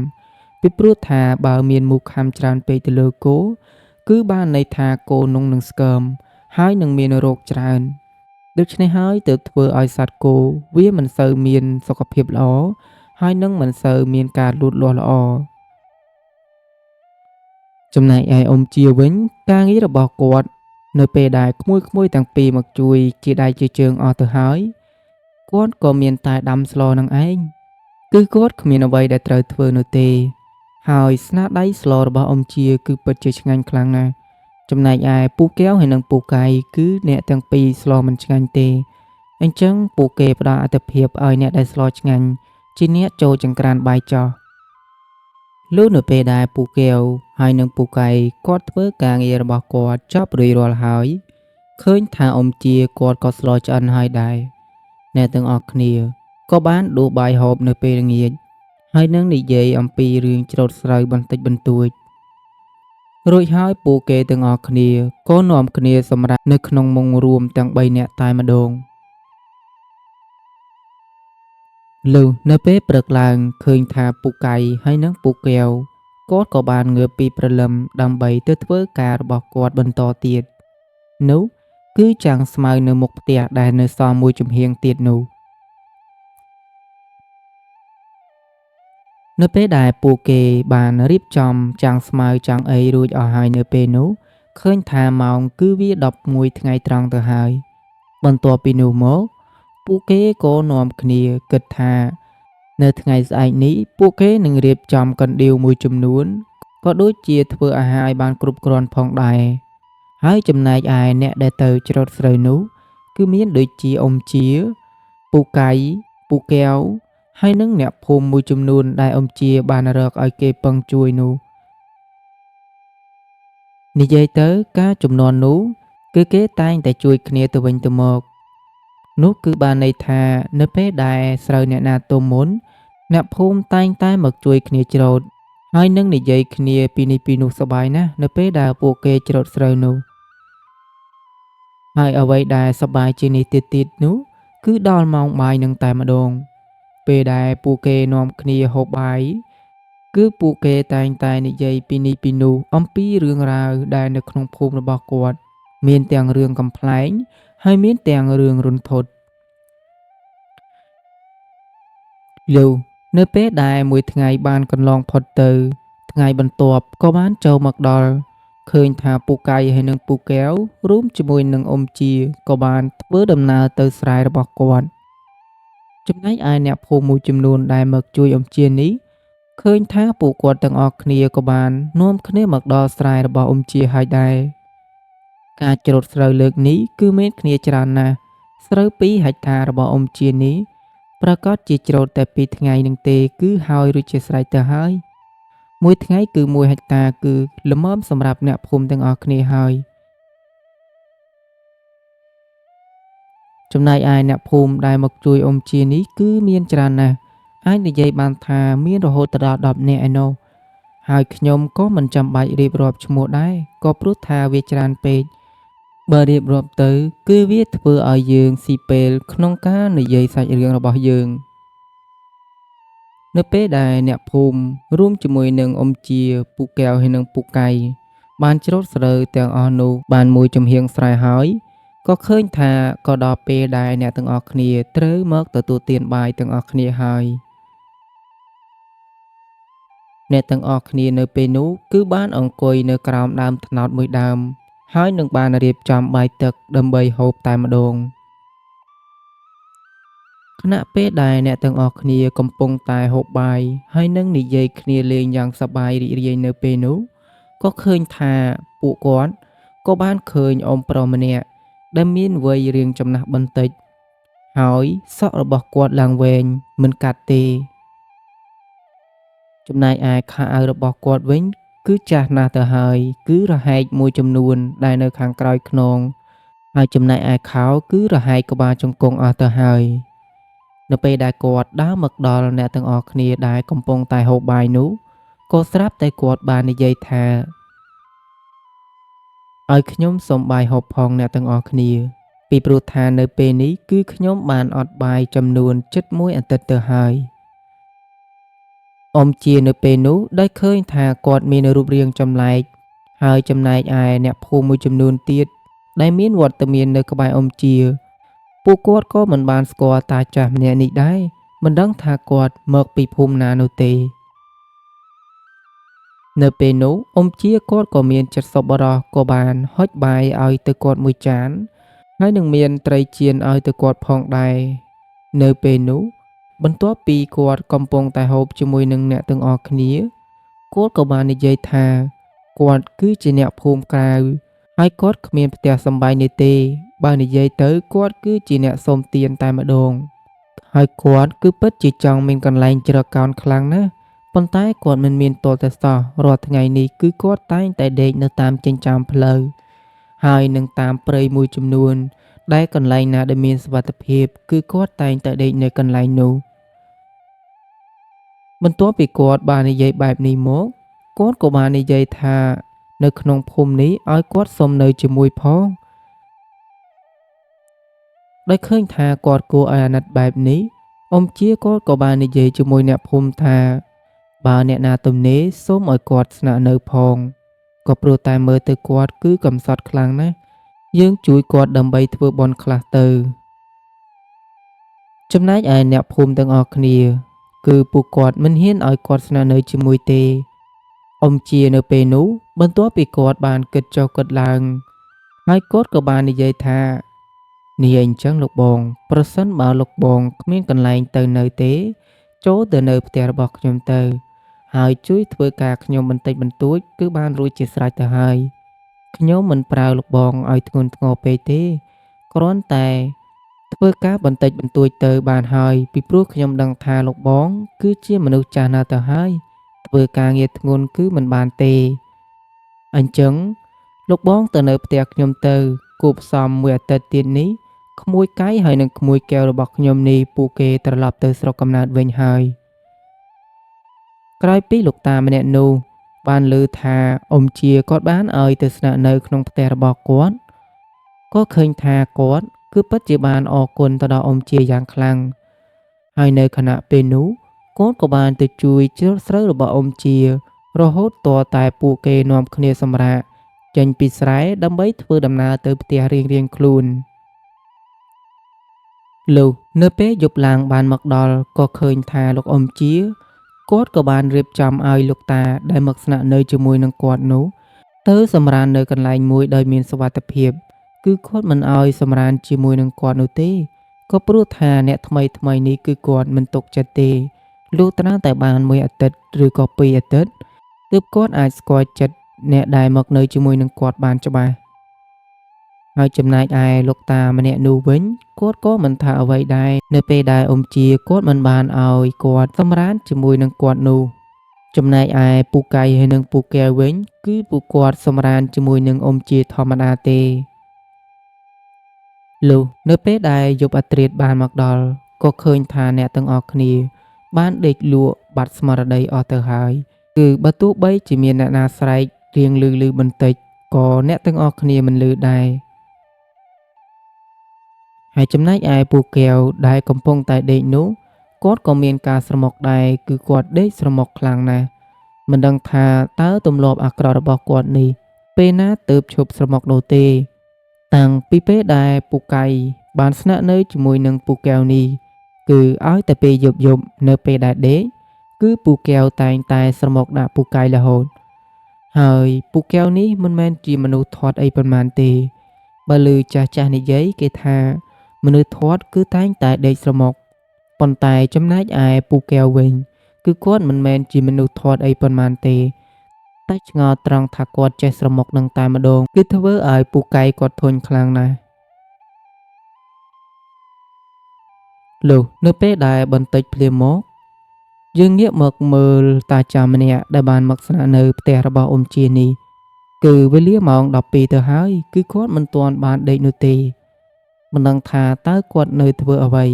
ពីព្រោះថាបើមានមូសខាំច្រើនពេកទៅលើគោគឺបានន័យថាគោនោះនឹងស្គមហើយនឹងមានរោគច្រើនដូច្នេះហើយទើបធ្វើឲ្យសត្វគោវាមិនសូវមានសុខភាពល្អហើយនឹងមិនសូវមានការលូតលាស់ល្អចំណែកឯអ៊ុំជាវិញការងាររបស់គាត់នៅពេលដែលក្មួយៗទាំងពីរមកជួយជាដៃជាជើងអស់ទៅហើយគាត់ក៏មានតែដាំស្លនឹងឯងគឺគាត់គ្មានអ្វីដែលត្រូវធ្វើនោះទេហើយស្នាដៃស្លរបស់អ៊ុំជាគឺពិតជាឆ្ងាញ់ខ្លាំងណាស់ចំណែកឯពូកែវហើយនិងពូកៃគឺអ្នកទាំងពីរស្លមិនឆ្ងាញ់ទេអញ្ចឹងពួកគេផ្ដល់អាទិភាពឲ្យអ្នកដែលស្លឆ្ងាញ់ជាអ្នកចូលចង្ក្រានបាយចោះលុះនៅពេលដែលពូកែវហើយនិងពូកៃគាត់ធ្វើការងាររបស់គាត់ចប់រួចរាល់ហើយឃើញថាអ៊ុំជាគាត់ក៏ស្លឆ្អិនហើយដែរអ្នកទាំងអស់គ្នាក៏បានដួសបាយហូបនៅពេលល្ងាចហើយនឹងនិយាយអំពីរឿងច្រូតស្រូវបន្តិចបន្តួចរួចហើយពួកគេទាំងអស់គ្នាក៏នាំគ្នាសម្រាកនៅក្នុងមុងរួមទាំង3នាក់តែម្ដងលុះនៅពេលព្រឹកឡើងឃើញថាពូកៃហើយនិងពូកែវគាត់ក៏បានងើបពីព្រលឹមដើម្បីទៅធ្វើការរបស់គាត់បន្តទៀតនោះគឺចាំងស្មៅនៅមុខផ្ទះដែលនៅសល់មួយចំហៀងទៀតនោះនៅពេលដែលពួកគេបានរៀបចំចាំងស្មៅចាំងអីរួចអស់ហើយនៅពេលនោះឃើញថាម៉ោងគឺវា11ថ្ងៃត្រង់ទៅហើយបន្ទាប់ពីនោះមកពួកគេក៏នាំគ្នាគិតថានៅថ្ងៃស្អែកនេះពួកគេនឹងរៀបចំកណ្ដៀវមួយចំនួនក៏ដូចជាធ្វើអាហារឲ្យបានគ្រប់គ្រាន់ផងដែរហើយចំណែកឯអ្នកដែលទៅច្រូតស្រូវនោះគឺមានដូចជាអ៊ុំជាពូកៃពូកែវហើយនិងអ្នកភូមិមួយចំនួនដែលអ៊ុំជាបានរកឲ្យគេពឹងជួយនោះនិយាយទៅការជំនាន់នោះគឺគេតែងតែជួយគ្នាទៅវិញទៅមកនោះគឺបានន័យថានៅពេលដែលស្រូវអ្នកណាទុំមុនអ្នកភូមិតែងតែមកជួយគ្នាច្រូតហើយនឹងនិយាយគ្នាពីនេះពីនោះសប្បាយណាស់នៅពេលដែលពួកគេច្រូតស្រូវនោះហើយអ្វីដែលសប្បាយជាងនេះទៀតនោះគឺដល់ម៉ោងបាយនឹងតែម្ដងពេលដែលពួកគេនាំគ្នាហូបបាយគឺពួកគេតែងតែនិយាយពីនេះពីនោះអំពីរឿងរ៉ាវដែលនៅក្នុងភូមិរបស់គាត់មានទាំងរឿងកំប្លែងហើយមានទាំងរឿងរន្ធត់លុះនៅពេលដែលមួយថ្ងៃបានកន្លងផុតទៅថ្ងៃបន្ទាប់ក៏បានចូលមកដល់ឃើញថាពូកៃហើយនិងពូកែវរួមជាមួយនឹងអ៊ុំជាក៏បានធ្វើដំណើរទៅស្រែរបស់គាត់ចំណែកឯអ្នកភូមិមួយចំនួនដែលមកជួយអ៊ុំជានេះឃើញថាពួកគាត់ទាំងអស់គ្នាក៏បាននាំគ្នាមកដល់ស្រែរបស់អ៊ុំជាហើយដែរការច្រូតស្រូវលើកនេះគឺមានគ្នាច្រើនណាស់ស្រូវ2ហិកតារបស់អ៊ុំជានេះប្រកាសជាច្រូតតែ2ថ្ងៃនឹងទេគឺហើយរួចជាស្រេចទៅហើយមួយថ្ងៃគឺ1ហិកតាគឺល្មមសម្រាប់អ្នកភូមិទាំងអស់គ្នាហើយចំណែកឯអ្នកភូមិដែលមកជួយអ៊ុំជានេះគឺមានច្រើនណាស់អាចនិយាយបានថាមានរហូតដល់10នាក់ឯណោះហើយខ្ញុំក៏មិនចាំបាច់រៀបរាប់ឈ្មោះដែរក៏ព្រោះថាវាច្រើនពេកបើរៀបរាប់ទៅគឺវាធ្វើឲ្យយើងស៊ីពេលក្នុងការនិយាយសាច់រឿងរបស់យើងនៅពេលដែលអ្នកភូមិរួមជាមួយនឹងអ៊ុំជាពូកែវហើយនិងពូកៃបានច្រូតស្រូវទាំងអស់នោះបានមួយចំហៀងស្រែហើយក៏ឃើញថាក៏ដល់ពេលដែលអ្នកទាំងអស់គ្នាត្រូវមកទទួលទានបាយទាំងអស់គ្នាហើយអ្នកទាំងអស់គ្នានៅពេលនោះគឺបានអង្គុយនៅក្រោមដើមត្នោតមួយដើមហើយនឹងបានរៀបចំបាយទឹកដើម្បីហូបតែម្ដងខណៈពេលដែលអ្នកទាំងអស់គ្នាកំពុងតែហូបបាយហើយនឹងនិយាយគ្នាលេងយ៉ាងសប្បាយរីករាយនៅពេលនោះក៏ឃើញថាពួកគាត់ក៏បានឃើញអ៊ុំប្រុសម្នាក់ដែលមានវ័យរាងចំណាស់បន្តិចហើយសក់របស់គាត់ឡើងវែងមិនកាត់ទេចំណែកឯខោអាវរបស់គាត់វិញគឺចាស់ណាស់ទៅហើយគឺរហែកមួយចំនួនដែលនៅខាងក្រោយខ្នង ហើយចំណែកឯខោគឺរហែកក្បាលជង្គង់អស់ទៅហើយនៅពេលដែលគាត់ដើរមកដល់អ្នកទាំងអស់គ្នាដែលកំពុងតែហូបបាយនោះក៏ស្រាប់តែគាត់បាននិយាយថាឲ្យខ្ញុំសុំបាយហូបផងអ្នកទាំងអស់គ្នាពីព្រោះថានៅពេលនេះគឺខ្ញុំបានអត់បាយចំនួនជិត1អាទិត្យទៅហើយអ៊ំជានៅពេលនោះได้ឃើញថាគាត់មានរូបរាងចម្លែកហើយចំណែកឯអ្នកភូមិមួយចំនួនទៀតដែលមានវត្តមាននៅក្បែរអ៊ំជាពួកគាត់ក៏មិនបានស្គាល់តាចាស់ម្នាក់នេះដែរមិនដឹងថាគាត់មកពីភូមិណានោះទេនៅពេលនោះអ៊ំជាគាត់ក៏មានចិត្តសប្បុរសក៏បានហុចបាយឲ្យទៅគាត់មួយចានហើយនឹងមានត្រីចៀនឲ្យទៅគាត់ផងដែរនៅពេលនោះបន្ទាប់ពីគាត់កំពុងតែហូបជាមួយនឹងអ្នកទាំងអស់គ្នាគាត់ក៏បាននិយាយថាគាត់គឺជាអ្នកភូមិក្រៅហើយគាត់គ្មានផ្ទះសម្បែងនេះទេបើនិយាយទៅគាត់គឺជាអ្នកសុំទានតែម្ដងហើយគាត់គឺពិតជាចង់មានកន្លែងជ្រកកោនខ្លាំងណាស់ប៉ុន្តែគាត់មិនមានទាល់តែសោះរាល់ថ្ងៃនេះគឺគាត់តែងតែដេកនៅតាមចិញ្ចើមផ្លូវហើយនឹងតាមព្រៃមួយចំនួនដែលកន្លែងណាដែលមានសុវត្ថិភាពគឺគាត់តែងតែដេកនៅកន្លែងនោះបន្ទាប់ពីគាត់បាននិយាយបែបនេះមកគាត់ក៏បាននិយាយថានៅក្នុងភូមិនេះឲ្យគាត់សុំនៅជាមួយផងដោយឃើញថាគាត់គួរឲ្យអាណិតបែបនេះអ៊ំជាគាត់ក៏បាននិយាយជាមួយអ្នកភូមិថាបើអ្នកណាទំនេរសូមឲ្យគាត់ស្នាក់នៅផងក៏ព្រោះតែមើលទៅគាត់គឺកំសត់ខ្លាំងណាស់យើងជួយគាត់ដើម្បីធ្វើបុណ្យខ្លះទៅចំណែកឯអ្នកភូមិទាំងអស់គ្នាគឺពួកគាត់មិនហ៊ានឲ្យគាត់ស្នាក់នៅជាមួយទេអ៊ំជានៅពេលនោះបន្ទាប់ពីគាត់បានគិតចុះគិតឡើងហើយគាត់ក៏បាននិយាយថានេះអញ្ចឹងលោកបងប្រសិនបើលោកបងគ្មានកន្លែងទៅនៅទេចូលទៅនៅផ្ទះរបស់ខ្ញុំទៅហើយជួយធ្វើការខ្ញុំបន្តិចបន្តួចគឺបានរួចជាស្រេចទៅហើយខ្ញុំមិនប្រើលោកបងឲ្យធ្ងន់ធ្ងរពេកទេគ្រាន់តែធ្វើការបន្តិចបន្តួចទៅបានហើយពីព្រោះខ្ញុំដឹងថាលោកបងគឺជាមនុស្សចាស់ណាស់ទៅហើយធ្វើការងារធ្ងន់គឺមិនបានទេអញ្ចឹងលោកបងទៅនៅផ្ទះខ្ញុំទៅគូផ្សំមួយអាទិត្យទៀតនេះក្មួយកៃហើយនិងក្មួយកែវរបស់ខ្ញុំនេះពួកគេត្រឡប់ទៅស្រុកកំណើតវិញហើយក្រោយពីលោកតាម្នាក់នោះបានឮថាអ៊ំជាគាត់បានឲ្យទៅស្នាក់នៅក្នុងផ្ទះរបស់គាត់ក៏ឃើញថាគាត់គឺពិតជាបានអរគុណទៅដល់អ៊ំជាយ៉ាងខ្លាំងហើយនៅខណៈពេលនោះគាត់ក៏បានទៅជួយជ្រកស្រូវរបស់អ៊ំជារហូតទាល់តែពួកគេនាំគ្នាសម្រាកចេញពីស្រែដើម្បីធ្វើដំណើរទៅផ្ទះរៀងៗខ្លួនលុះនៅពេលយប់ឡើងបានមកដល់ក៏ឃើញថាលោកអ៊ំជាគាត់ក៏បានរៀបចំឲ្យលោកតាដែលមកស្នាក់នៅជាមួយនឹងគាត់នោះទៅសម្រាននៅកន្លែងមួយដោយមានសុវត្ថិភាពគឺគាត់មិនឲ្យសម្រានជាមួយនឹងគាត់នោះទេក៏ព្រោះថាអ្នកថ្មីនេះគឺគាត់មិនទុកចិត្តទេលុះត្រាតែបាន1អាទិត្យឬក៏2អាទិត្យទើបគាត់អាចស្គាល់ចិត្តអ្នកដែលមកនៅជាមួយនឹងគាត់បានច្បាស់ហើយចំណែកឯលោកតាម្នាក់នោះវិញគាត់ក៏មិនថាអ្វីដែរនៅពេលដែលអ៊ំជាគាត់មិនបានឲ្យគាត់សម្រានជាមួយនឹងគាត់នោះចំណែកឯពូកៃហើយនិងពូកែវវិញគឺពួកគាត់សម្រានជាមួយនឹងអ៊ំជាធម្មតាទេលុះនៅពេលដែលយប់អាធ្រាត្របានមកដល់ក៏ឃើញថាអ្នកទាំងអស់គ្នាបានដេកលក់បាត់ស្មារតីអស់ទៅហើយគឺបើទោះបីជាមានអ្នកណាស្រែករៀងឮបន្តិចក៏អ្នកទាំងអស់គ្នាមិនឮដែរហើយចំណែកឯពូកែវដែលកំពុងតែដេកនោះគាត់ក៏មានការស្រមុកដែរគឺគាត់ដេកស្រមុកខ្លាំងណាស់មិនដឹងថាតើទម្លាប់អាក្រក់របស់គាត់នេះពេលណាទើបឈប់ស្រមុកនោះទេតាំងពីពេលដែលពូកៃបានស្នាក់នៅជាមួយនឹងពូកែវនេះគឺឲ្យតែពេលយប់នៅពេលដែលដេកគឺពូកែវតែងតែស្រមុកដាក់ពូកៃរហូតហើយពូកែវនេះមិនមែនជាមនុស្សធាត់អីប៉ុន្មានទេបើឮចាស់និយាយគេថាមនុស្សធាត់គឺតែងតែដេកស្រមុកប៉ុន្តែចំណែកឯពូកែវវិញគឺគាត់មិនមែនជាមនុស្សធាត់អីប៉ុន្មានទេតែឆ្ងល់ត្រង់ថាគាត់ចេះស្រមុកនឹងតែម្ដងគឺធ្វើឲ្យពូកែគាត់ធុញខ្លាំងណាស់លុះនៅពេលដែលបន្តិចភ្លាមមកយើងងាកមកមើលតាចាម្នាក់ដែលបានមកស្នាក់នៅផ្ទះរបស់អ៊ំជានេះ គឺវេលាម៉ោង12ទៅហើយគឺគាត់មិនទាន់បានដេកនោះទេមិនដឹងថាតើគាត់នៅធ្វើអ្វី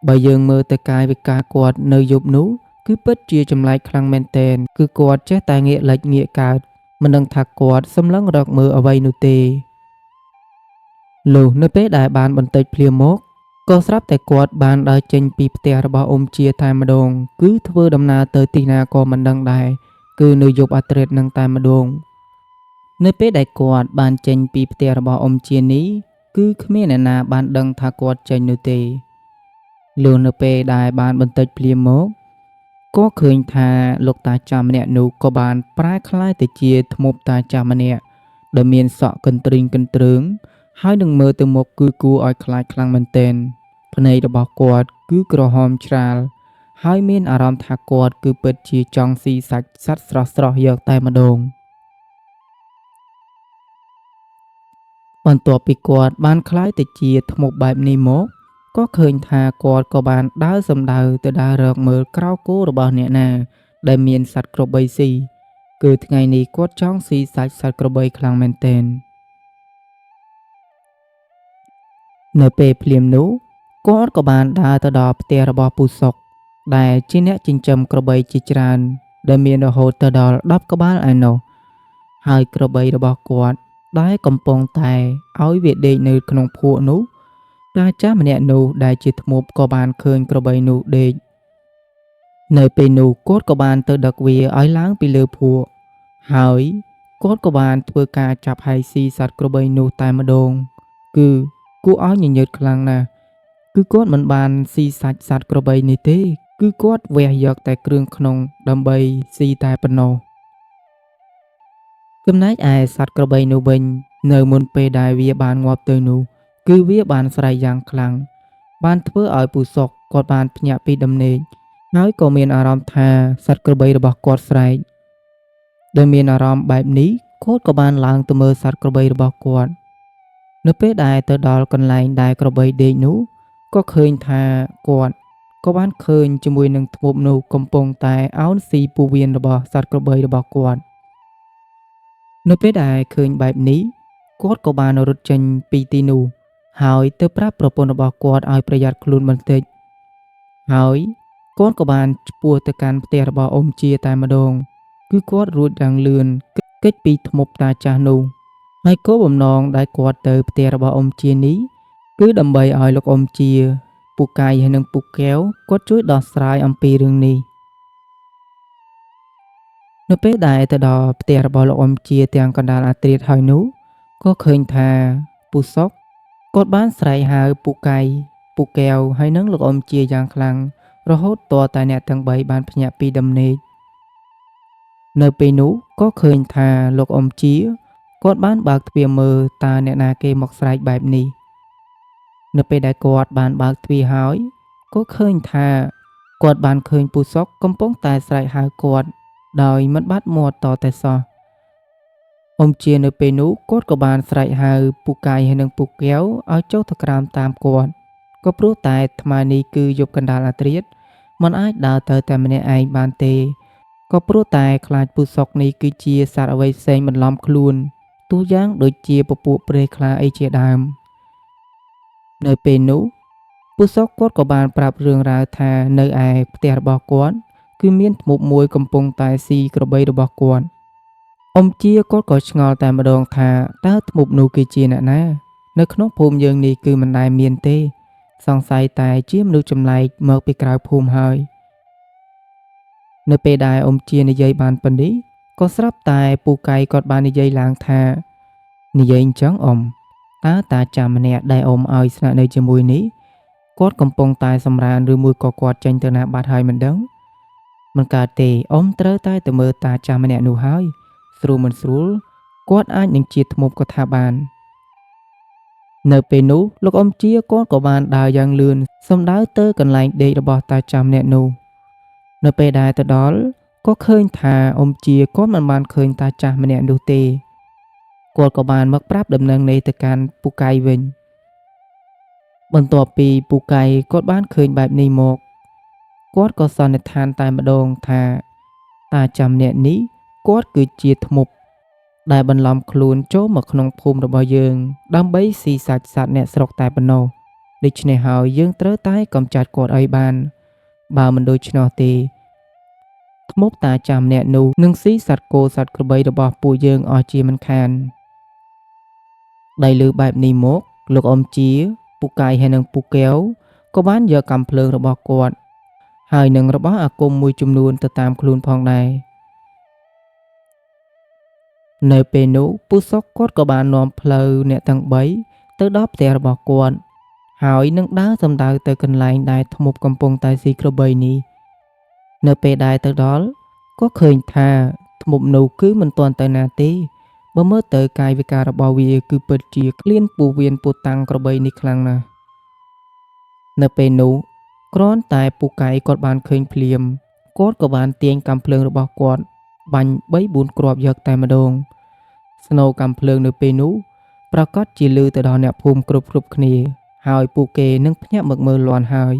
បើយើងមើលទៅកាយវិការគាត់នៅយប់នោះគឺពិតជាចម្លែកខ្លាំងមែនទែនគឺគាត់ចេះតែងាកលិចងាកកើតមិនដឹងថាគាត់សម្លឹងរកមើលអ្វីនោះទេលុះនៅពេលដែលបានបន្តិចភ្លាមមកក៏ស្រាប់តែគាត់បានដើរចេញពីផ្ទះរបស់អ៊ុំជាតែម្ដងគឺធ្វើដំណើរទៅទីណាក៏មិនដឹងដែរគឺនៅយប់អាធ្រាត្រនឹងតែម្ដងនៅពេលដែលគាត់បានចេញពីផ្ទះរបស់អ៊ុំជានេះគឺគ្មានអ្នកណាបានដឹងថាគាត់ចេញនោះទេលុះនៅពេលដែលបានបន្តិចភ្លាមមកក៏ឃើញថាលោកតាចាស់ម្នាក់នោះក៏បានប្រែក្លាយទៅជាធ្មប់តាចាស់ម្នាក់ដែលមានសក់កន្ទ្រីងកន្ទ្រើងហើយនឹងមើលទៅមុខគឺគួរឲ្យខ្លាចខ្លាំងមែនទែនភ្នែករបស់គាត់គឺក្រហមច្រាលហើយមានអារម្មណ៍ថាគាត់គឺពិតជាចង់ស៊ីសាច់សត្វស្រស់ៗយកតែម្ដងបន្ទាប់ពីគាត់បានក្លាយទៅជាធ្មប់បែបនេះមកក៏ឃើញថាគាត់ក៏បានដើរសំដៅទៅដើររកមើលក្រៅគោរបស់អ្នកណាដែលមានសត្វក្របីស៊ីគឺថ្ងៃនេះគាត់ចង់ស៊ីសាច់សត្វក្របីខ្លាំងមែនទែននៅពេលភ្លាមនោះគាត់ក៏បានដើរទៅដល់ផ្ទះរបស់ពូសុកដែលជាអ្នកចិញ្ចឹមក្របីជាច្រើនដែលមានរហូតទៅដល់10ក្បាលឯណោះហើយក្របីរបស់គាត់ដែលកំពុងតែឲ្យវាដេកនៅក្នុងភក់នោះតាចាស់ម្នាក់នោះដែលជាធ្មប់ក៏បានឃើញក្របីនោះដេកនៅពេលនោះគាត់ក៏បានទៅដឹកវាឲ្យឡើងពីលើភក់ហើយគាត់ក៏បានធ្វើការចាប់ហើយស៊ីសត្វក្របីនោះតែម្ដងគឺគួរឲ្យញញើតខ្លាំងណាស់គឺគាត់មិនបានស៊ីសាច់សត្វក្របីនេះទេគឺគាត់វះយកតែគ្រឿងក្នុងដើម្បីស៊ីតែប៉ុណ្ណោះចំណែកឯសត្វក្របីនោះវិញនៅមុនពេលដែលវាបានងាប់ទៅនោះគឺវាបានស្រែកយ៉ាងខ្លាំងបានធ្វើឲ្យពូសុកគាត់បានភ្ញាក់ពីដំណេកហើយក៏មានអារម្មណ៍ថាសត្វក្របីរបស់គាត់ស្រែកដោយមានអារម្មណ៍បែបនេះគាត់ក៏បានឡើងទៅមើលសត្វក្របីរបស់គាត់នៅពេលដែលទៅដល់កន្លែងដែលក្របីដេកនោះក៏ឃើញថាគាត់ក៏បានឃើញជាមួយនឹងធ្មប់នោះកំពុងតែអោនស៊ីពោះវៀនរបស់សត្វក្របីរបស់គាត់នៅពេលដែលឃើញបែបនេះគាត់ក៏បានរត់ចេញពីទីនោះហើយទៅប្រាប់ប្រពន្ធរបស់គាត់ឲ្យប្រយ័ត្នខ្លួនបន្តិចហើយគាត់ក៏បានឆ្ពោះទៅកាន់ផ្ទះរបស់អ៊ុំជាតែម្ដងគឺគាត់រួចយ៉ាងលឿនគេចពីធ្មប់តាចាស់នោះហើយគោលបំណងដែលគាត់ទៅផ្ទះរបស់អ៊ុំជានេះគឺដើម្បីឲ្យលោកអ៊ុំជាពូកៃហើយនិងពូកែវគាត់ជួយដោះស្រាយអំពីរឿងនេះនៅពេលដែលទៅដល់ផ្ទះរបស់លោកអ៊ុំជាទាំងកណ្ដាលអាធ្រាត្រហើយនោះក៏ឃើញថាពូសុកគាត់បានស្រែកហៅពូកៃពូកែវហើយនិងលោកអ៊ុំជាយ៉ាងខ្លាំងរហូតទាល់តែអ្នកទាំង3បានភ្ញាក់ពីដំណេកនៅពេលនោះក៏ឃើញថាលោកអ៊ុំជាគាត់បានបើកទ្វារមើលតើអ្នកណាគេមកស្រែកបែបនេះនៅពេលដែលគាត់បានបើកទ្វារហើយក៏ឃើញថាគាត់បានឃើញពូសុកកំពុងតែស្រែកហៅគាត់ដោយមិនបាត់មាត់តតែសោះអ៊ុំជានៅពេលនោះគាត់ក៏បានស្រែកហៅពូកៃហើយនិងពូកែវឲ្យចុះទៅក្រោមតាមគាត់ក៏ព្រោះតែថ្មនេះគឺយប់កណ្ដាលអាធ្រាត្រមិនអាចដើរទៅតែម្នាក់ឯងបានទេក៏ព្រោះតែខ្លាចពូសុកនេះគឺជាសត្វអ្វីផ្សេងបន្លំខ្លួនទោះយ៉ាងដូចជាពពួកព្រៃខ្លាអីជាដើមនៅពេលនោះពូសុកគាត់ក៏បានប្រាប់រឿងរ៉ាវថានៅឯផ្ទះរបស់គាត់គឺមានធ្មប់មួយកំពុងតែស៊ីក្របីរបស់គាត់អ៊ុំជាគាត់ក៏ឆ្ងល់តែម្ដងថាតើធ្មប់នោះគឺជាអ្នកណានៅក្នុងភូមិយើងនេះគឺមិនដែលមានទេសង្ស័យតែជាមនុស្សចម្លែកមកពីក្រៅភូមិហើយនៅពេលដែលអ៊ុំជានិយាយបានប៉ុណ្នេះក៏ស្រាប់តែពូកៃគាត់បាននិយាយឡើងថានិយាយអញ្ចឹងអ៊ំតើតាចាស់ម្នាក់ដែលអ៊ំឲ្យស្នាក់នៅជាមួយនេះគាត់កំពុងតែសម្រានឬមួយក៏គាត់ចេញទៅណាបាត់ហើយមិនដឹងមិនកើតទេអ៊ំត្រូវតែទៅមើលតាចាស់ម្នាក់នោះហើយស្រួលមិនស្រួលគាត់អាចនឹងជាធ្មប់ក៏ថាបាននៅពេលនោះលោកអ៊ំជាគាត់ក៏បានដើរយ៉ាងលឿនសំដៅទៅកន្លែងដេករបស់តាចាស់ម្នាក់នោះនៅពេលដែលទៅដល់ក៏ឃើញថាអ៊ំជាគាត់មិនបានឃើញតាចាស់ម្នាក់នោះទេគាត់ក៏បានមកប្រាប់ដំណឹងនេះទៅកាន់ពូកៃវិញបន្ទាប់ពីពូកៃគាត់បានឃើញបែបនេះមកគាត់ក៏សន្និដ្ឋានតែម្ដងថាតាចាស់ម្នាក់នេះគាត់គឺជាធ្មប់ ដែលបន្លំខ្លួនចូលមកក្នុងភូមិរបស់យើងដើម្បីស៊ីសាច់សត្វអ្នកស្រុកតែប៉ុណ្ណោះដូច្នេះហើយយើងត្រូវតែកម្ចាត់គាត់ឲ្យបានបើមិនដូច្នោះទេធ្មប់តាចាស់ម្នាក់នោះនឹងស៊ីសត្វគោសត្វក្របីរបស់ពួកយើងអស់ជាមិនខានដោយលើបែបនេះមកលោកអ៊ំជាពូកាយហើយនិងពូកែវក៏បានយកកាំភ្លើងរបស់គាត់ហើយនឹងរបស់អាគមមួយចំនួនទៅតាមខ្លួនផងដែរនៅពេលនោះពូសុកគាត់ក៏បាននាំផ្លូវអ្នកទាំង3ទៅដល់ផ្ទះរបស់គាត់ហើយនឹងដើរសំដៅទៅកន្លែងដែលធ្មប់កំពុងតែស៊ីក្របីនេះនៅពេលដែលទៅដល់ក៏ឃើញថាធ្មប់នោះគឺមិនទាន់ទៅណាទេបើមើលទៅកាយវិការរបស់វាគឺពិតជាក្លៀនពោះវៀនពោះតាំងក្របីនេះខ្លាំងណាស់នៅពេលនោះគ្រាន់តែពូកែគាត់បានឃើញភ្លាមគាត់ក៏បានទាញកាំភ្លើងរបស់គាត់បាញ់3-4គ្រាប់យកតែម្ដងស្នូរកាំភ្លើងនៅពេលនោះប្រកាសជាលឺទៅដល់អ្នកភូមិគ្រប់គ្នាហើយពួកគេនឹងភ្ញាក់មកមើលលាន់ហើយ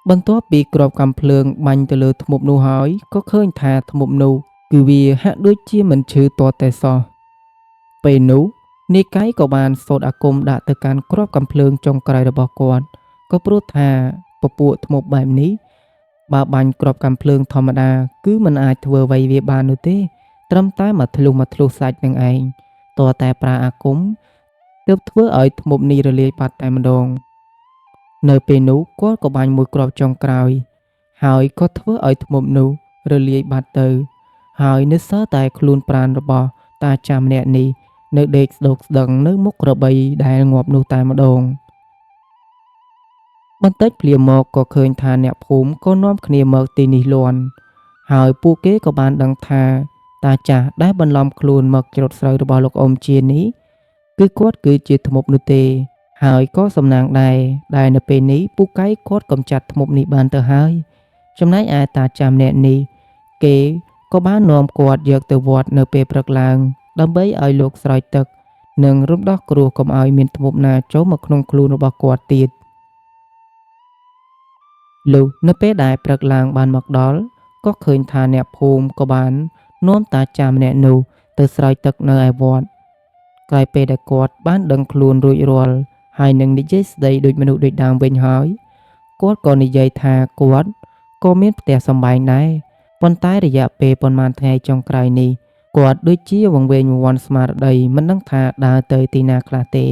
បន្ទាប់ពីគ្រាប់កាំភ្លើងបាញ់ទៅលើធ្មប់នោះហើយក៏ឃើញថាធ្មប់នោះគឺវាហាក់ដូចជាមិនឈឺទាល់តែសោះពេលនោះនាយកៃក៏បានសូត្រអាគមដាក់ទៅកាន់គ្រាប់កាំភ្លើងចុងក្រោយរបស់គាត់ក៏ព្រោះថាពពួកធ្មប់បែបនេះបើបាញ់គ្រាប់កាំភ្លើងធម្មតាគឺមិនអាចធ្វើអ្វីវាបាននោះទេត្រឹមតែមកធ្លុះសាច់នឹងឯងតើតែប្រើអាគមទើបធ្វើឲ្យធ្មប់នេះរលាយបាត់តែម្ដងនៅពេលនោះគាត់ក៏បាញ់មួយគ្រាប់ចុងក្រោយហើយក៏ធ្វើឲ្យធ្មប់នោះរលាយបាត់ទៅហើយនៅសល់តែខ្លួនប្រាណរបស់តាចាស់ម្នាក់នេះនៅដេកស្ដុកស្ដឹងនៅមុខក្របីដែលងាប់នោះតែម្ដងបន្តិចភ្លាមមកក៏ឃើញថាអ្នកភូមិក៏នាំគ្នាមកទីនេះលាន់ហើយពួកគេក៏បានដឹងថាតាចាស់ដែលបន្លំខ្លួនមកច្រូតស្រូវរបស់លោកអ៊ំជានេះគឺគាត់គឺជាធ្មប់នោះទេហើយក៏សំណាងដែរដែលនៅពេលនេះពូកែគាត់កំចាត់ធ្មប់នេះបានទៅហើយចំណែកឯតាចាស់ម្នាក់នេះគេក៏បាននាំគាត់យកទៅវត្តនៅពេលព្រឹកឡើងដើម្បីឲ្យលោកស្រោចទឹកនិងរំដោះគ្រោះកុំឲ្យមានធ្មប់ណាចូលមកក្នុងខ្លួនរបស់គាត់ទៀតលុះនៅពេលដែលព្រឹកឡើងបានមកដល់ក៏ឃើញថាអ្នកភូមិក៏បាននាំតាចាស់ម្នាក់នោះទៅស្រោចទឹកនៅឯវត្តក្រោយពេលដែលគាត់បានដឹងខ្លួនរួចរាល់ហើយនឹងនិយាយស្ដីដូចមនុស្សដូចដើមវិញហើយគាត់ក៏និយាយថាគាត់ក៏មានផ្ទះសម្បែងដែរប៉ុន្តែរយៈពេលប៉ុន្មានថ្ងៃចុងក្រោយនេះគាត់ដូចជាវង្វេងវង្វាន់ស្មារតីមិនដឹងថាដើរទៅទីណាខ្លះទេ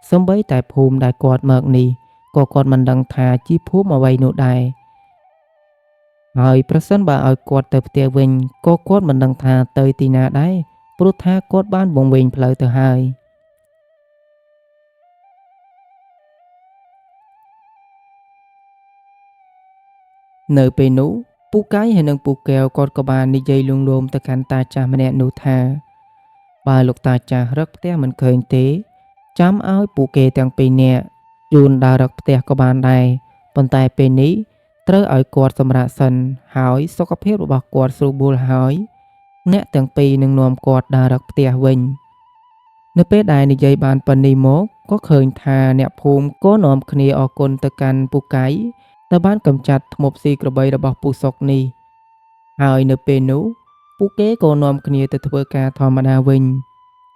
សូម្បីតែភូមិដែលគាត់មកនេះក៏គាត់មិនដឹងថាជាភូមិអ្វីនោះដែរហើយប្រសិនបើឲ្យគាត់ទៅផ្ទះវិញក៏គាត់មិនដឹងថាទៅទីណាដែរព្រោះថាគាត់បានវង្វេងផ្លូវទៅហើយនៅពេលនោះពូកៃហើយនិងពូកែវគាត់ក៏បាននិយាយលួងលោមទៅកាន់តាចាស់ម្នាក់នោះថាបើលោកតាចាស់រកផ្ទះមិនឃើញទេចាំឲ្យពួកគេទាំងពីរនាក់ជូនដើររកផ្ទះក៏បានដែរប៉ុន្តែពេលនេះត្រូវឲ្យគាត់សម្រាកសិនហើយសុខភាពរបស់គាត់ស្រួលបួលហើយអ្នកទាំងពីរនឹងនាំគាត់ដើររកផ្ទះវិញនៅពេលដែលនិយាយបានប៉ុណ្នេះមកក៏ឃើញថាអ្នកភូមិក៏នាំគ្នាអរគុណទៅកាន់ពូកៃដែលបានកម្ចាត់ធ្មប់ស៊ីក្របីរបស់ពូសុកនេះហើយនៅពេលនោះពួកគេក៏នាំគ្នាទៅធ្វើការធម្មតាវិញ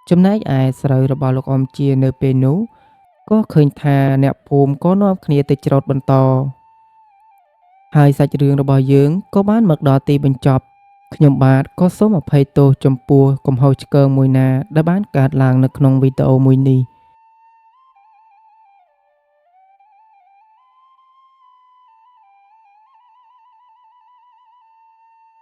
ចំណែកឯស្រូវរបស់លោកអ៊ំជានៅពេលនោះក៏ឃើញថាអ្នកភូមិក៏នាំគ្នាទៅច្រូតបន្តហើយសាច់រឿងរបស់យើងក៏បានមកដល់ទីបញ្ចប់ខ្ញុំបាទក៏សូមអភ័យទោសចំពោះកំហុសឆ្គងមួយណាដែលបានកើតឡើងនៅក្នុងវីដេអូមួយនេះ